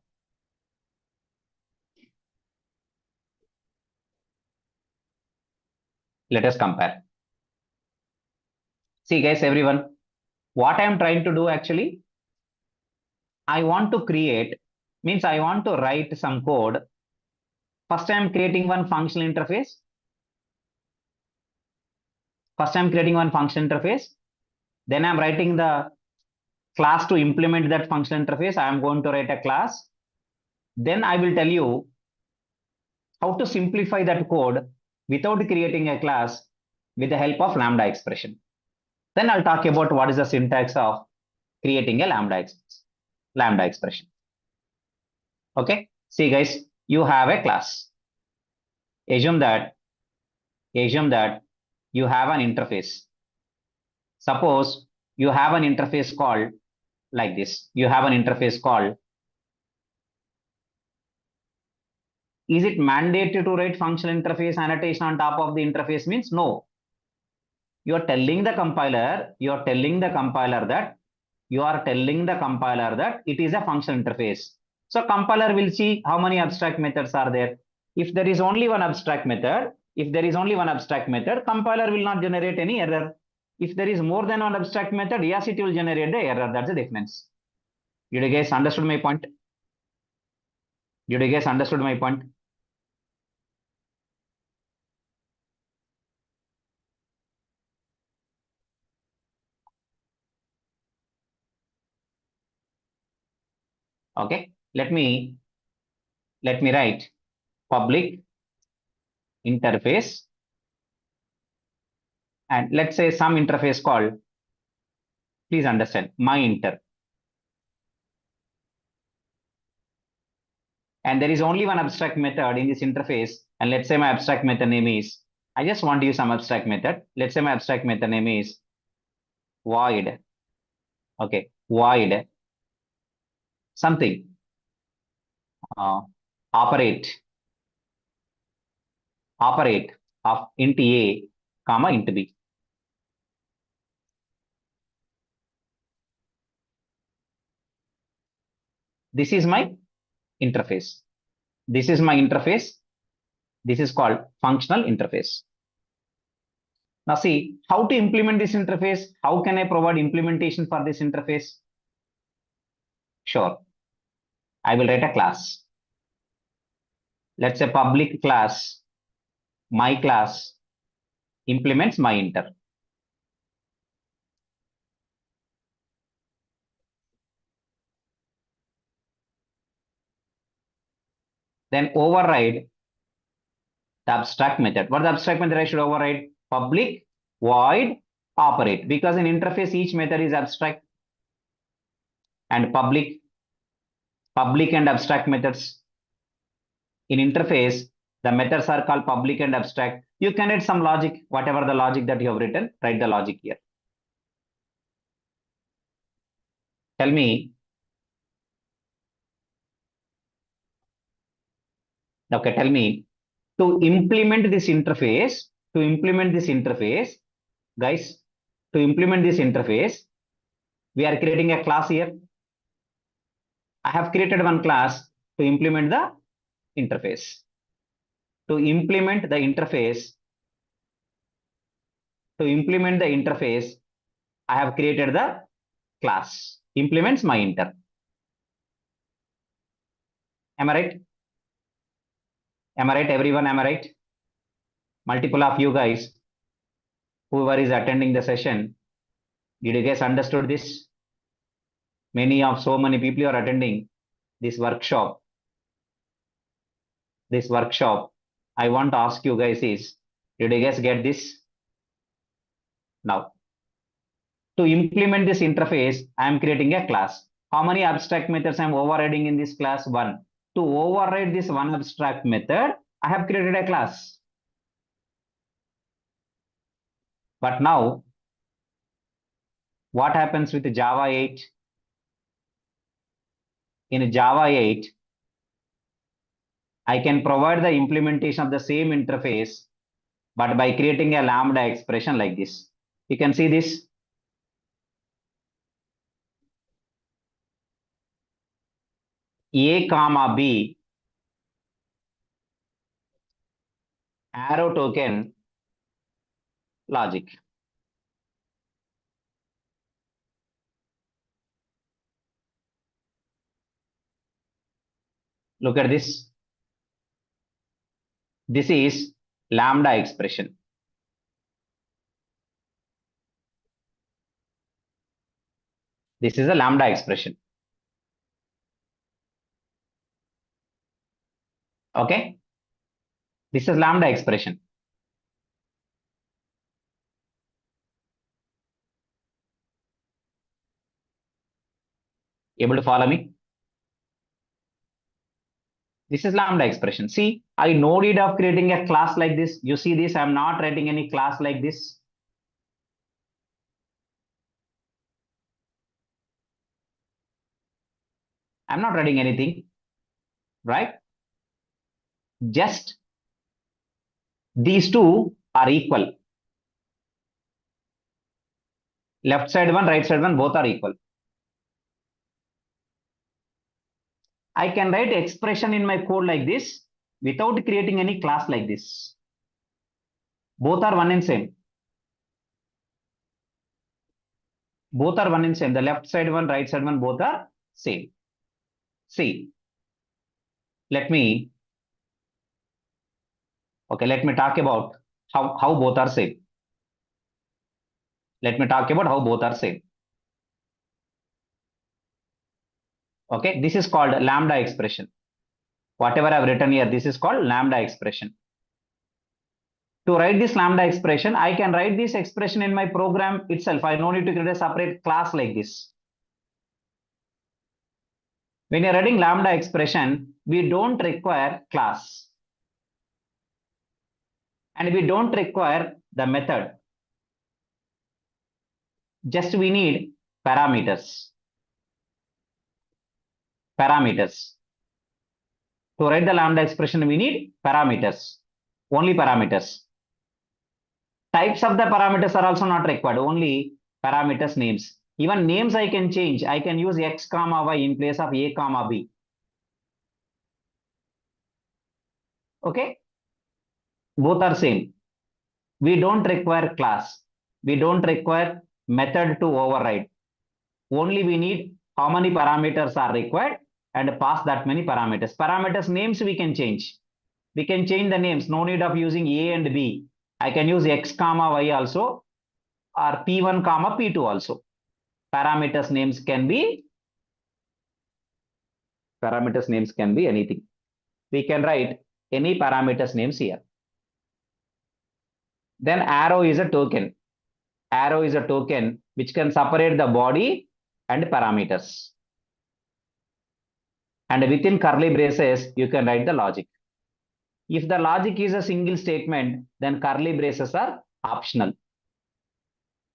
Let us compare. See, guys, everyone, what I am trying to do actually, I want to create, means I want to write some code. First, I am creating one functional interface. First, I am creating one function interface. Then I'm writing the class to implement that function interface. I am going to write a class. Then I will tell you how to simplify that code without creating a class with the help of Lambda expression. Then I'll talk about what is the syntax of creating a Lambda expression. Okay. See, guys, you have a class. Assume that you have an interface. Suppose you have an interface called like this. You have an interface called. Is it mandated to write functional interface annotation on top of the interface? Means no. You are telling the compiler that it is a functional interface. So compiler will see how many abstract methods are there. If there is only one abstract method, compiler will not generate any error. If there is more than one abstract method, yes, it will generate the error. That's the difference. Did you guys understood my point? Okay. Let me write public interface, and let's say some interface called, please understand, my inter. And there is only one abstract method in this interface. And let's say my abstract method name is, I just want to use some abstract method. Let's say my abstract method name is void. Okay, void something. Operate of int a, comma int b. This is my interface. This is my interface. This is called functional interface. Now see how to implement this interface. How can I provide implementation for this interface? Sure. I will write a class. Let's say public class, my class implements my inter. Then override the abstract method. What is the abstract method I should override? Public void operate, because in interface each method is abstract and public and abstract methods. In interface, the methods are called public and abstract. You can add some logic, whatever the logic that you have written, write the logic here. Tell me. Okay, tell me to implement this interface, guys, to implement this interface, we are creating a class here. I have created one class to implement the interface. To implement the interface, I have created the class. Implements my inter. Am I right? Am I right, everyone? Am I right? Multiple of you guys, whoever is attending the session, did you guys understood this? So many people are attending this workshop. I want to ask you guys is, did you guys get this? Now, to implement this interface, I am creating a class. How many abstract methods I am overriding in this class? 1. To override this one abstract method, I have created a class. But now, what happens with Java 8? In Java 8, I can provide the implementation of the same interface, but by creating a Lambda expression like this. You can see this. A comma B arrow token logic. Look at this. This is Lambda expression. This is a Lambda expression. Okay. This is Lambda expression. Able to follow me? This is Lambda expression. See, I no need of creating a class like this. You see this, I'm not writing any class like this. I'm not writing anything, right? Just these two are equal. Left side one, right side one, both are equal. I can write expression in my code like this without creating any class like this. Both are one and same. Both are one and same. The left side one, right side one, both are same. See, let me talk about how both are same. Let me talk about how both are same. Okay, this is called Lambda expression. Whatever I've written here, this is called Lambda expression. To write this Lambda expression, I can write this expression in my program itself. I don't need to create a separate class like this. When you're writing Lambda expression, we don't require class. And we don't require the method. Just we need parameters. Parameters. To write the Lambda expression, we need parameters. Only parameters. Types of the parameters are also not required, only parameters names. Even names I can change. I can use X comma Y in place of A comma B. Okay. Both are same. We don't require class. We don't require method to override. Only we need how many parameters are required and pass that many parameters. Parameters names we can change. We can change the names. No need of using A and B. I can use X comma Y also or P1 comma P2 also. Parameters names can be anything. We can write any parameters names here. Then arrow is a token. Arrow is a token which can separate the body and parameters. And within curly braces, you can write the logic. If the logic is a single statement, then curly braces are optional.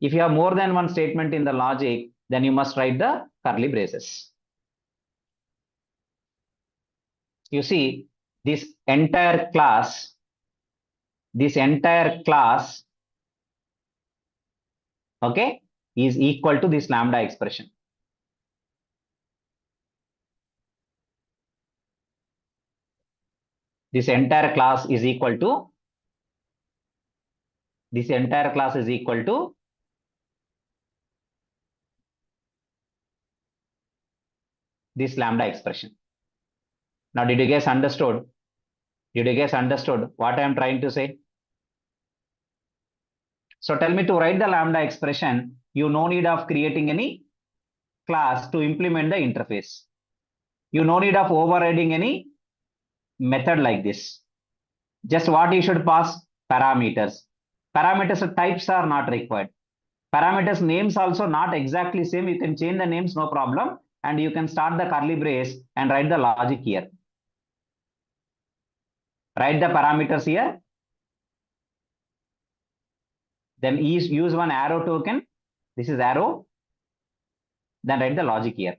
If you have more than one statement in the logic, then you must write the curly braces. You see, this entire class, okay, is equal to this lambda expression. This entire class is equal to this lambda expression. Now, did you guys understood? Did you guys understood what I am trying to say? So tell me, to write the lambda expression, you no need of creating any class to implement the interface. You no need of overriding any method like this. Just what you should pass? Parameters. Parameters types are not required. Parameters names also not exactly same. You can change the names, no problem. And you can start the curly brace and write the logic here. Write the parameters here. Then use one arrow token. This is arrow. Then write the logic here.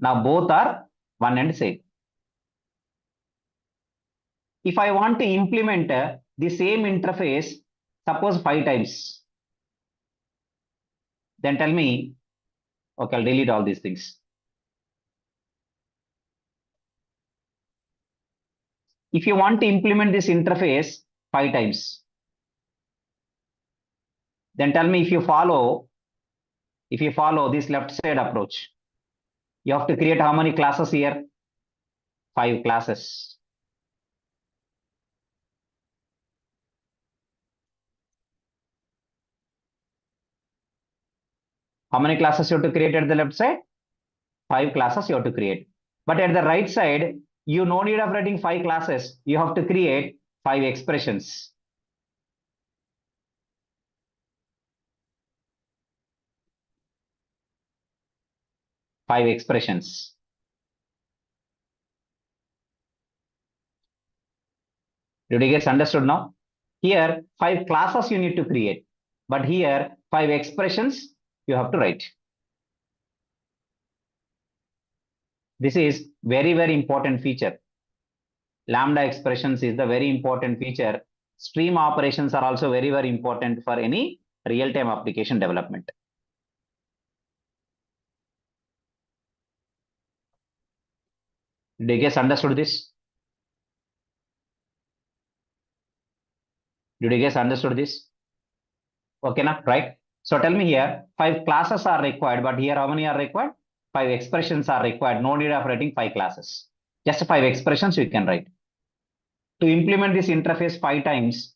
Now both are one and same. If I want to implement the same interface, suppose 5 times, then tell me, okay, I'll delete all these things. If you want to implement this interface 5 times, then tell me, if you follow this left side approach, you have to create how many classes here? 5 classes. How many classes you have to create at the left side? 5 classes you have to create. But at the right side, you no need of writing 5 classes. You have to create 5 expressions. Five expressions. Did you guys understood now? Here, 5 classes you need to create. But here, 5 expressions you have to write. This is very, very important feature. Lambda expressions is the very important feature. Stream operations are also very, very important for any real-time application development. Did you guys understood this? Did you guys understood this? Okay, now, right? So tell me here, 5 classes are required, but here how many are required? 5 expressions are required. No need of writing 5 classes. Just 5 expressions you can write. To implement this interface 5 times,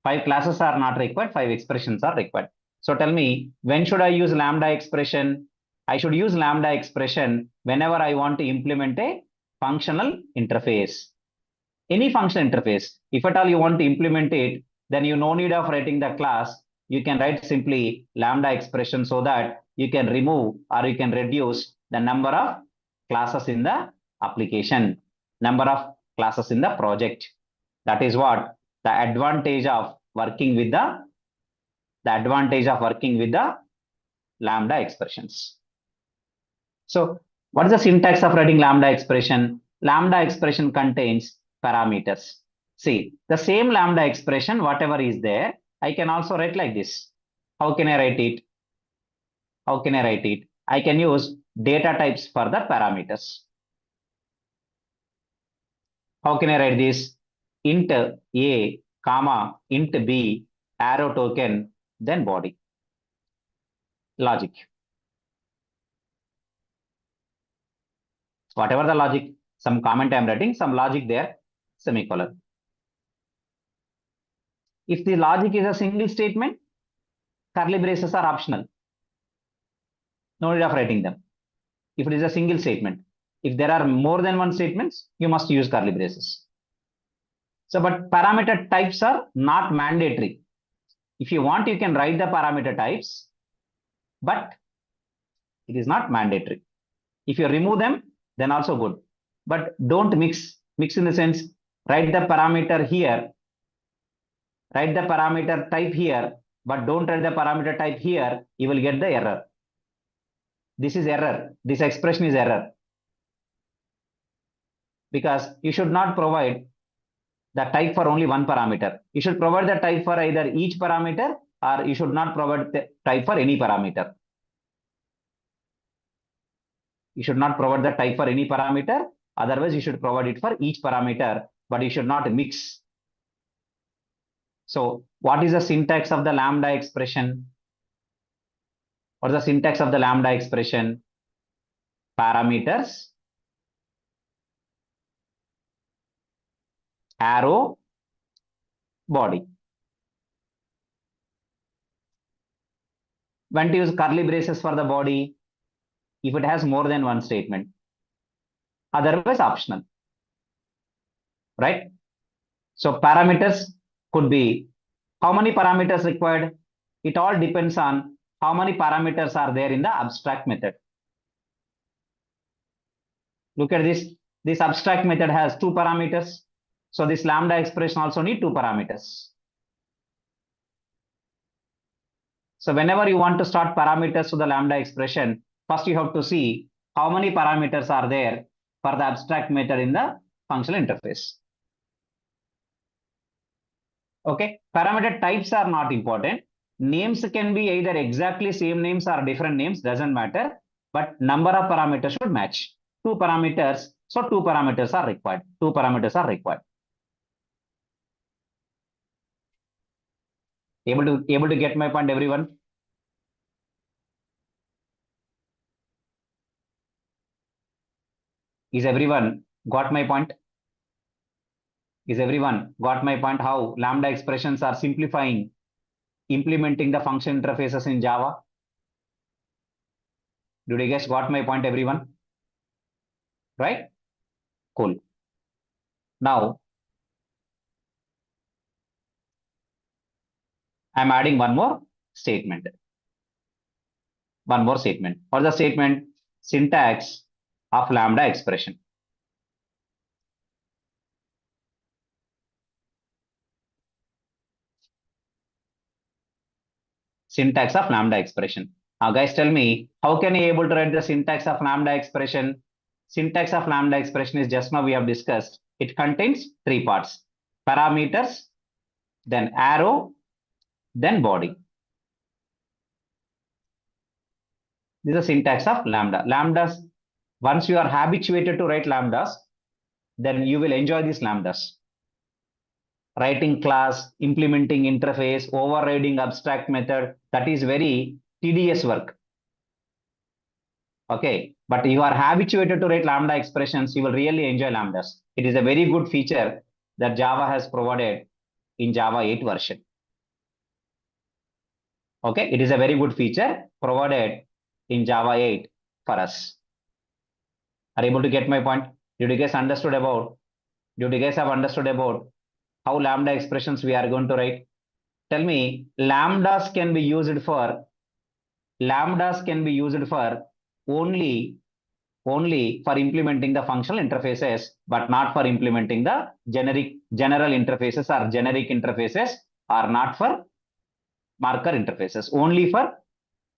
5 classes are not required, 5 expressions are required. So tell me, when should I use lambda expression? I should use lambda expression whenever I want to implement a functional interface. Any functional interface. If at all you want to implement it, then you no need of writing the class. You can write simply lambda expression so that you can remove or you can reduce the number of classes in the application, number of classes in the project. That is what the advantage of working with the lambda expressions. So what is the syntax of writing lambda expression? Lambda expression contains parameters. See, the same lambda expression, whatever is there, I can also write like this. How can I write it? How can I write it? I can use data types for the parameters. How can I write this? Int A, comma, int B, arrow token, then body. Logic. Whatever the logic, some comment I'm writing, some logic there, semicolon. If the logic is a single statement, curly braces are optional. No need of writing them. If it is a single statement. If there are more than one statements, you must use curly braces. So, but parameter types are not mandatory. If you want, you can write the parameter types, but it is not mandatory. If you remove them, then also good. But don't mix. Mix in the sense, write the parameter here, write the parameter type here, but don't write the parameter type here, you will get the error. This is error. This expression is error. Because you should not provide the type for only one parameter. You should provide the type for either each parameter, or you should not provide the type for any parameter. You should not provide the type for any parameter. Otherwise, you should provide it for each parameter, but you should not mix. So what is the syntax of the Lambda expression? What is the syntax of the Lambda expression? Parameters, arrow, body. When to use curly braces for the body? If it has more than one statement. Otherwise, optional. Right? So parameters could be how many parameters required? It all depends on how many parameters are there in the abstract method. Look at this. This abstract method has 2 parameters. So this Lambda expression also need 2 parameters. So whenever you want to start parameters to the Lambda expression, first you have to see how many parameters are there for the abstract method in the functional interface. Okay, parameter types are not important. Names can be either exactly same names or different names, doesn't matter. But number of parameters should match. 2 parameters, so 2 parameters are required. 2 parameters are required. Able to get my point, everyone? Is everyone got my point? Is everyone got my point? How Lambda expressions are simplifying implementing the function interfaces in Java? Did you guys got my point, everyone? Right? Cool. Now, I'm adding one more statement. One more statement. What is the statement? Syntax of Lambda expression. Syntax of Lambda expression. Now, guys, tell me, how can you able to write the syntax of Lambda expression? Syntax of Lambda expression is just now we have discussed. It contains 3 parts. Parameters, then arrow, then body. This is the syntax of Lambda. Lambdas, once you are habituated to write Lambdas, then you will enjoy these Lambdas. Writing class, implementing interface, overriding abstract method, that is very tedious work. Okay, but you are habituated to write Lambda expressions, you will really enjoy Lambdas. It is a very good feature that Java has provided in Java 8 version. Okay, it is a very good feature provided in Java 8 for us. Are you able to get my point? Did you guys have understood about how Lambda expressions we are going to write? Tell me, Lambdas can be used for only for implementing the functional interfaces, but not for implementing the general interfaces or generic interfaces, or not for marker interfaces. Only for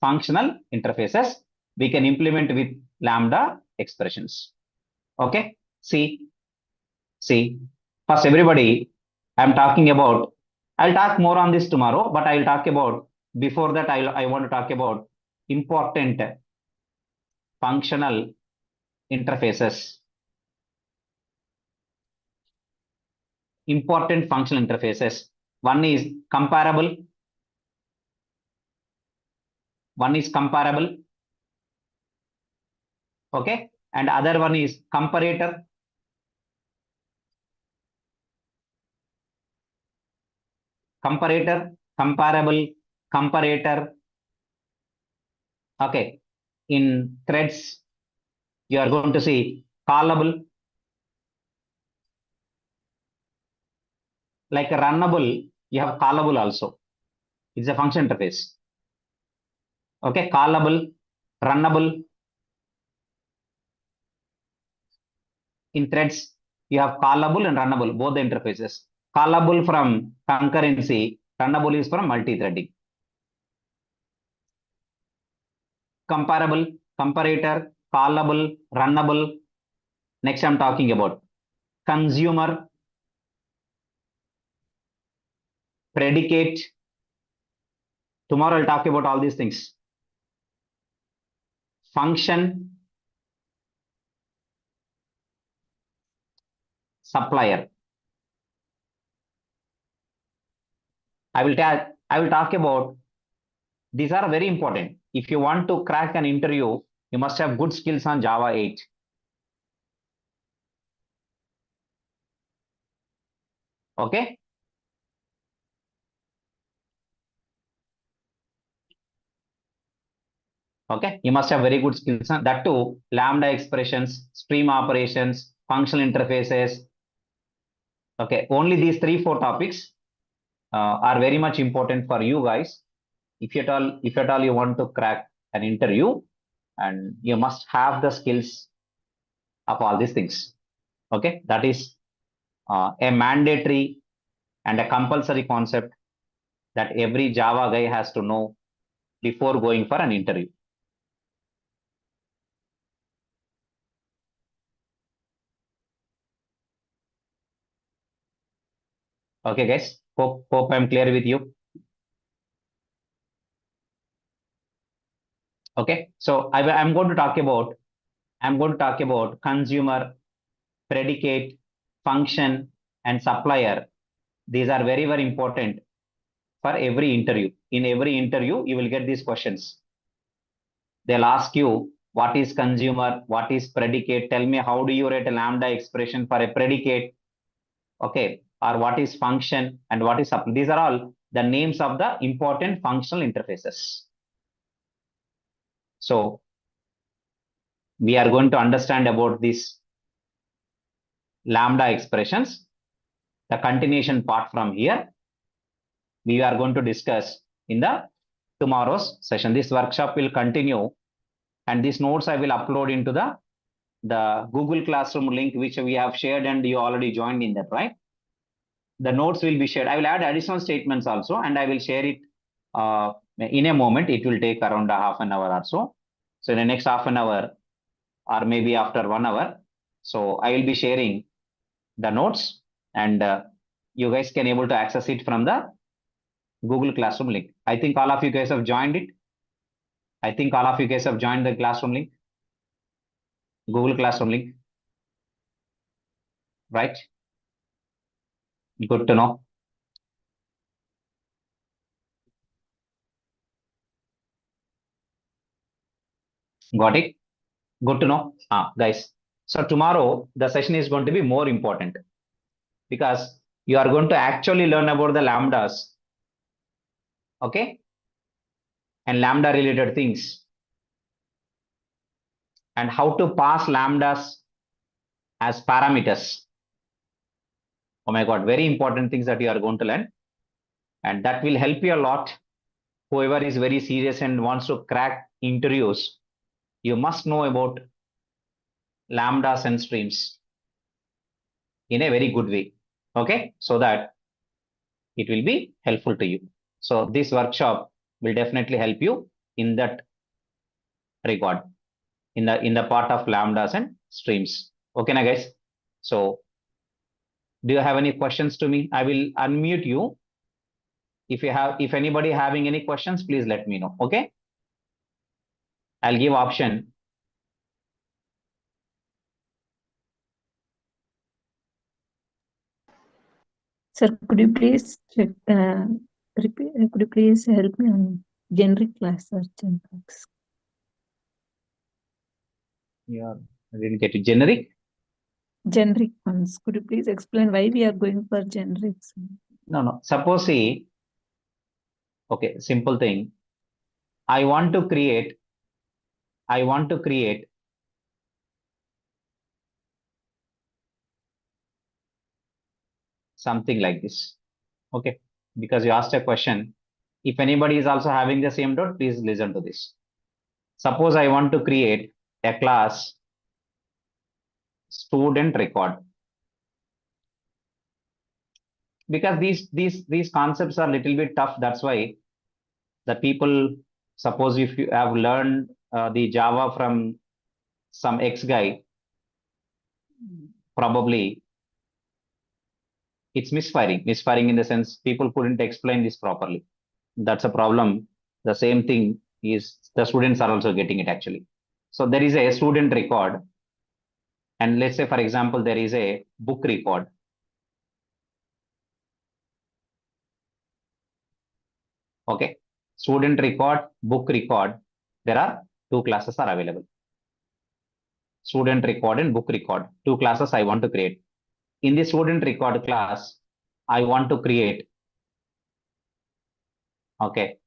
functional interfaces we can implement with Lambda expressions. Okay, see, first everybody, I'm talking about I'll talk more on this tomorrow, but I'll talk about, before that, I want to talk about important functional interfaces. Important functional interfaces. One is comparable. One is comparable. Okay. And other one is comparator. Comparator, comparable, comparator. Okay. In threads, you are going to see callable. Like a runnable, you have callable also. It's a function interface. Okay, callable, runnable. In threads, you have callable and runnable, both the interfaces. Callable from concurrency, runnable is from multi-threading. Comparable, comparator, callable, runnable. Next, I'm talking about consumer, predicate. Tomorrow, I'll talk about all these things. Function, supplier. I will talk about, these are very important. If you want to crack an interview, you must have good skills on Java 8. Okay. Okay. You must have very good skills on that too. Lambda expressions, stream operations, functional interfaces. Okay. Only these 3-4 topics are very much important for you guys. If at all you want to crack an interview, and you must have the skills of all these things. Okay. That is a mandatory and a compulsory concept that every Java guy has to know before going for an interview. Okay, guys. Hope I'm clear with you. Okay. So I'm going to talk about consumer, predicate, function, and supplier. These are very, very important for every interview. In every interview, you will get these questions. They'll ask you, what is consumer? What is predicate? Tell me, how do you write a Lambda expression for a predicate? Okay. Or what is function and what is supply? These are all the names of the important functional interfaces. So we are going to understand about these Lambda expressions. The continuation part from here, we are going to discuss in the tomorrow's session. This workshop will continue, and these notes I will upload into the Google Classroom link, which we have shared, and you already joined in that, right? The notes will be shared. I will add additional statements also, and I will share it in a moment. It will take around a half an hour or so. So in the next half an hour, or maybe after 1 hour, so I will be sharing the notes, and you guys can able to access it from the Google Classroom link. I think all of you guys have joined it. I think all of you guys have joined the Classroom link, Google Classroom link, right? Good to know. Got it? Good to know. Guys. So tomorrow, the session is going to be more important because you are going to actually learn about the Lambdas. Okay? And Lambda related things. And how to pass Lambdas as parameters. Oh my God, very important things that you are going to learn. And that will help you a lot. Whoever is very serious and wants to crack interviews, you must know about Lambdas and streams in a very good way. Okay, so that it will be helpful to you. So this workshop will definitely help you in that regard, in the part of Lambdas and streams. Okay, now guys. So do you have any questions to me? I will unmute you. If anybody having any questions, please let me know. Okay. I'll give option. Sir, could you please check, could you please help me on generic class search and tags? Yeah, I didn't get it. Generic? Generic ones. Could you please explain why we are going for generics? No. Suppose see, okay, simple thing. I want to create something like this. Okay, because you asked a question. If anybody is also having the same doubt, please listen to this. Suppose I want to create a class student record, because these concepts are a little bit tough. That's why the people, suppose if you have learned the Java from some X guy, probably it's misfiring in the sense people couldn't explain this properly. That's a problem. The same thing is the students are also getting it actually. So there is a student record, and let's say for example there is a book record. Okay, student record, book record. There are two classes are available. Student record and book record. Two classes I want to create. In the student record class, I want to create. Okay,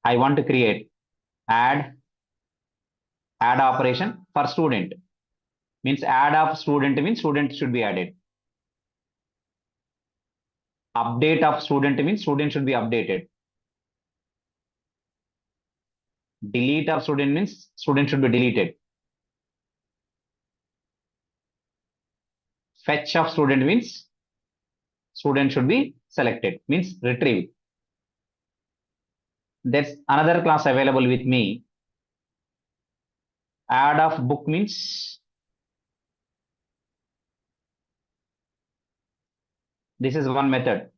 I want to create add operation for student. Means add of student means student should be added. Update of student means student should be updated. Delete of student means student should be deleted. Fetch of student means student should be selected, means retrieve. There's another class available with me. Add of book means this is one method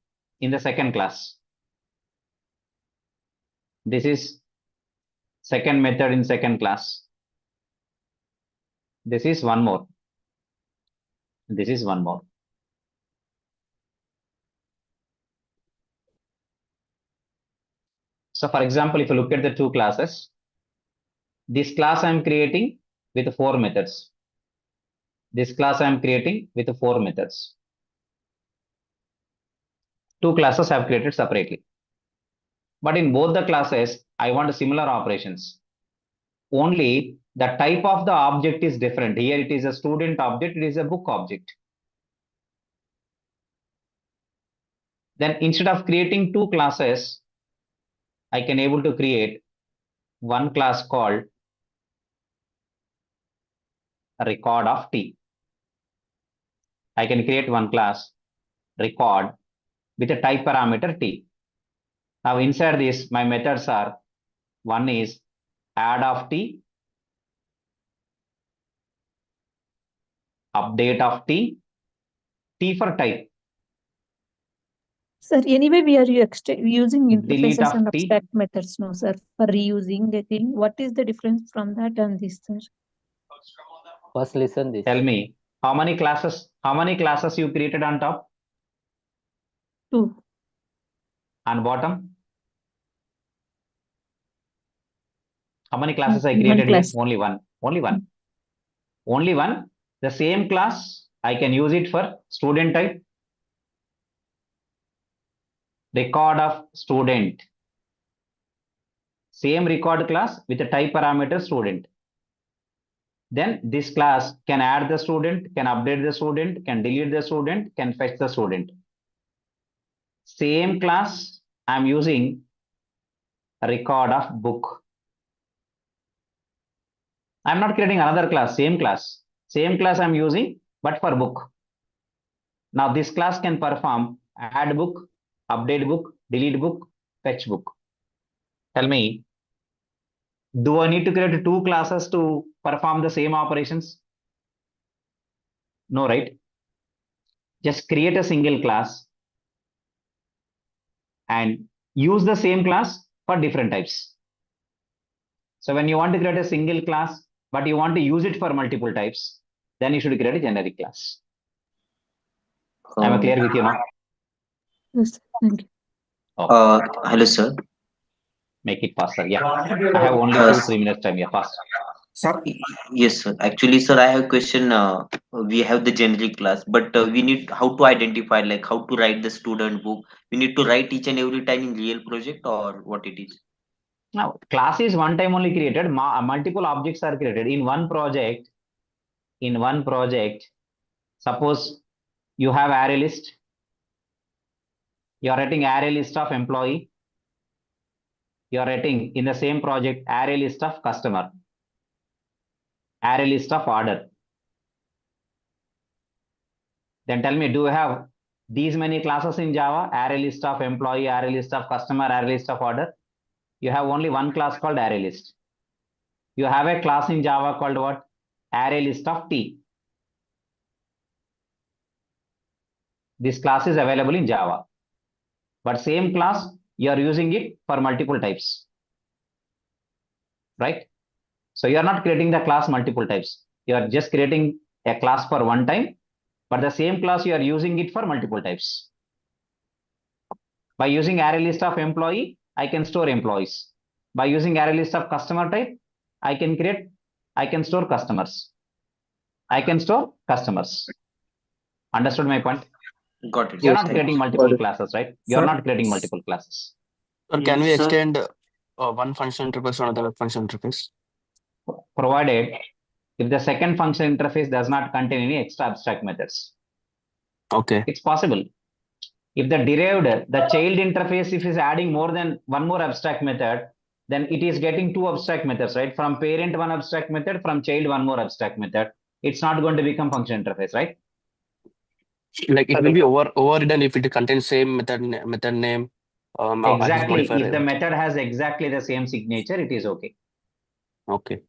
in the second class. This is second method in second class. This is one more. This is one more. So for example, if you look at the two classes, this class I am creating with 4 methods. This class I am creating with 4 methods. Two classes I have created separately. But in both the classes, I want similar operations. Only the type of the object is different. Here it is a student object, it is a book object. Then instead of creating two classes, I can able to create one class called record of T. I can create one class record with a type parameter T. Now inside this, my methods are, one is add of T, update of T, T for type. Sir, anyway, we are using Delete interfaces of and T. abstract methods, no, sir, for reusing a thing. What is the difference from that and this, sir? First listen this. Tell me, how many classes you created on top? 2. On bottom? How many classes I One created here? class. Only one. Only one. Only one. The same class, I can use it for student type. Record of student. Same record class with the type parameter student. Then this class can add the student, can update the student, can delete the student, can fetch the student. Same class I'm using record of book. I'm not creating another class, same class. Same class I'm using, but for book. Now this class can perform add book, update book, delete book, fetch book. Tell me, do I need to create two classes to perform the same operations? No, right? Just create a single class, and use the same class for different types. So when you want to create a single class, but you want to use it for multiple types, then you should create a generic class. Am I clear with you now? Yes, sir. Thank you. Hello, sir. Make it faster. Yeah. I have only 2-3 minutes time. Yeah, fast. Sir, yes, sir. Actually, sir, I have a question. We have the generic class, but we need how to identify, like how to write the student book. We need to write each and every time in real project or what it is. Now, class is one time only created. Multiple objects are created in one project. In one project, suppose you have array list. You are writing array list of employee. You are writing in the same project array list of customer, array list of order. Then tell me, do you have these many classes in Java? Array list of employee, array list of customer, array list of order. You have only one class called array list. You have a class in Java called what? Array list of T. This class is available in Java. But same class, you are using it for multiple types. Right? So you are not creating the class multiple types. You are just creating a class for one time, but the same class you are using it for multiple types. By using array list of employee, I can store employees. By using array list of customer type, I can store customers. I can store customers. Understood my point? Got it. You're Yes, not thank creating you. multiple classes, right? You're Sir, not creating multiple classes. Or can we Yes, sir. extend one function interface to another function interface? Provided if the second function interface does not contain any extra abstract methods. Okay. It's possible. If the derived, the child interface, if is adding more than one more abstract method, then it is getting two abstract methods, right? From parent one abstract method, from child one more abstract method. It's not going to become function interface, right? Like it will be overridden if it contains same method name. Exactly. Modifier. If the method has exactly the same signature, it is okay. Okay.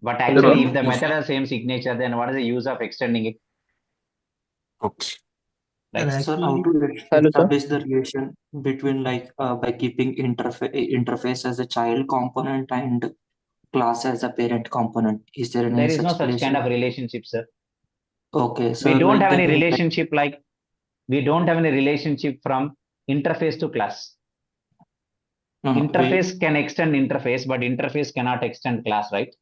But actually, if the method has same signature, then what is the use of extending it? Okay. Right? Sir, how to establish the relation between by keeping interface as a child component and class as a parent component? Is there any There is no such such kind relation? of relationship, sir. Okay, We sir, don't like have any then relationship like we don't have any relationship from interface to class. no, Interface can extend interface, but interface cannot extend class, right?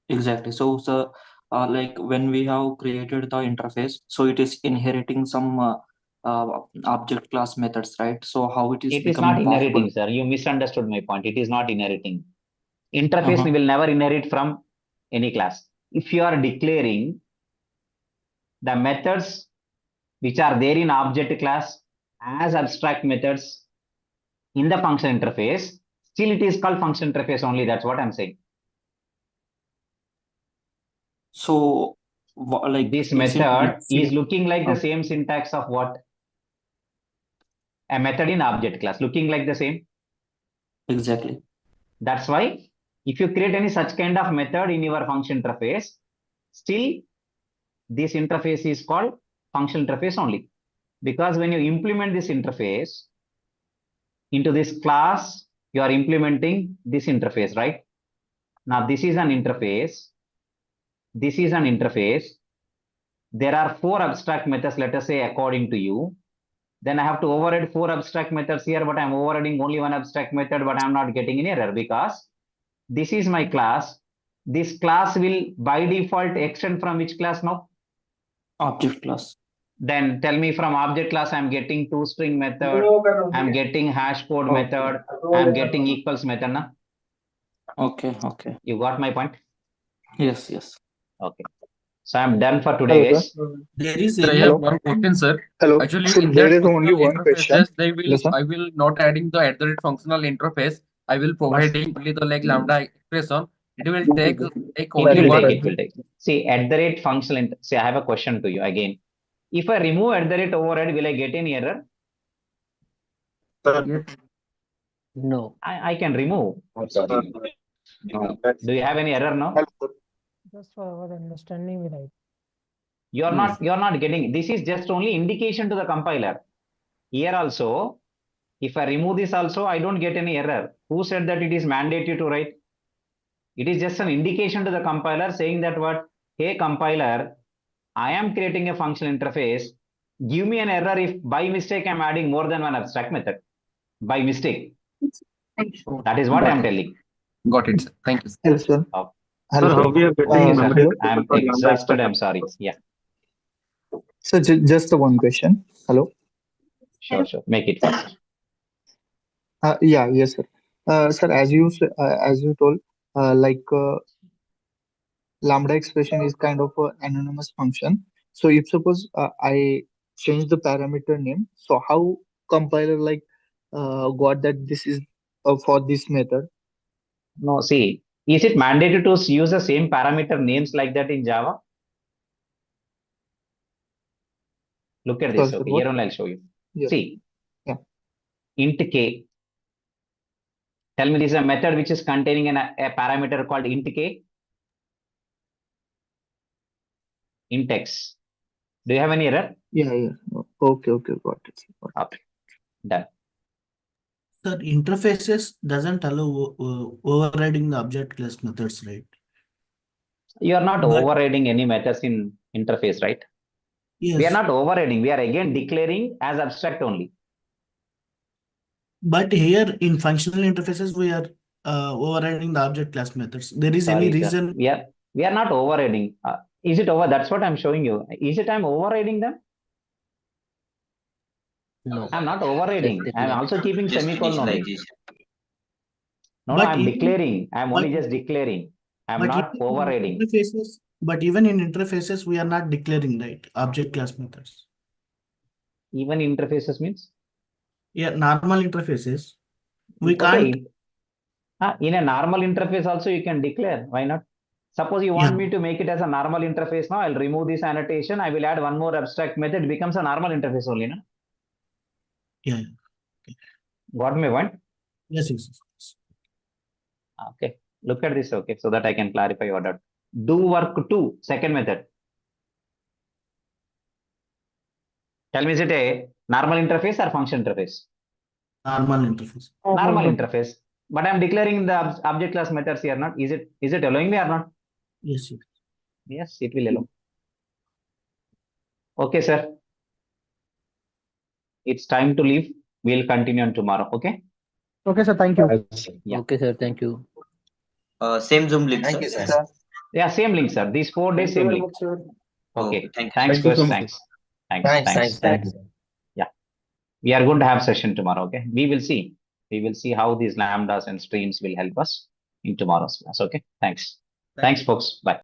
exactly. So, sir, like when we have created the interface, so it is inheriting some object class methods, right? So how it is It is not becoming possible? inheriting, sir. You misunderstood my point. It is not inheriting. Interface Uh-huh. will never inherit from any class. If you are declaring the methods which are there in object class as abstract methods in the function interface, still it is called function interface only. That's what I'm saying. So, like This it's method is in looking like the same syntax of what? A method in object class, looking like the same. exactly. That's why if you create any such kind of method in your function interface, still this interface is called function interface only. Because when you implement this interface into this class, you are implementing this interface, right? Now this is an interface. This is an interface. There are 4 abstract methods, let us say, according to you. Then I have to override 4 abstract methods here, but I'm overriding only one abstract method, but I'm not getting any error because this is my class. This class will by default extend from which class now? Object class. Then tell me from object class, I'm getting toString method, I'm getting hash code method, I'm getting equals method. Na? Okay, okay. You got my point? Yes, yes. Okay. So I'm done for today, guys. There is I have one question, sir. Hello. Actually, So in there that is only functional one question. interfaces, I will not adding the @ functional interface. I will providing only the like Lambda expression. It will take It only will one. take, it will take. See, @ functional, see, I have a question to you again. If I remove @ override, will I get any error? No. I can remove. Do you have any error now? Just for our understanding, right? You're not getting, this is just only indication to the compiler. Here also, If I remove this also, I don't get any error. Who said that it is mandatory to write? It is just an indication to the compiler saying that what, hey compiler, I am creating a functional interface. Give me an error if by mistake I'm adding more than one abstract method. By mistake. That is what I'm telling. Got it, sir. Thank you. Hello, sir. Oh. Hello, Sir, sir. how we are getting Hello. I'm exhausted. I'm sorry. Yeah. So just one question. Hello. Sure. Make it fast. Yes, sir. Sir, as you told, like Lambda expression is kind of an anonymous function. So if suppose I change the parameter name, so how compiler like got that this is for this method? No, see, is it mandatory to use the same parameter names like that in Java? Look at this. Sir, Okay, what? here only I'll show you. Yes. See, Yeah. int k. Tell me this is a method which is containing a parameter called int k. Int x. Do you have any error? Yeah. Okay, got it. Okay, done. Sir, interfaces doesn't allow overriding the object class methods, right? You are not But- overriding any methods in interface, right? Yes. We are not overriding. We are again declaring as abstract only. But here in functional interfaces, we are overriding the object class methods. There is any Sorry, sir. reason? We are not overriding. Is it over? That's what I'm showing you. Is it I'm overriding them? No. I'm not overriding. I'm also keeping Just semicolon only. initialization. No, But I'm even- declaring. I'm only but- just declaring. I'm but not even in overriding. But even in interfaces, we are not declaring, right? Object class methods. Even interfaces means? Yeah, normal interfaces. We can't. Okay. In a normal interface also you can declare. Why not? Suppose you want Yeah. me to make it as a normal interface now, I'll remove this annotation. I will add one more abstract method. It becomes a normal interface only, no? Yeah. Got me point? Yes. Okay. Look at this, okay, so that I can clarify your doubt. Do work to, second method. Tell me, is it a normal interface or function interface? Normal interface. Normal interface. But I'm declaring the object class methods here, not? Is it allowing me or not? Yes. Yes, it will allow. Okay, sir. It's time to leave. We'll continue on tomorrow. Okay. Okay, sir. Thank you. Yeah. Okay, sir. Thank you. Same Zoom link, Thank sir. you, sir. Yeah, same link, sir. These 4 days, same link. Okay. Thank you. Thanks, Thank you Gus. so much. Thanks. Yeah. We are going to have session tomorrow. Okay. We will see how these lambdas and streams will help us in tomorrow's class. Okay. Thanks, folks. Bye.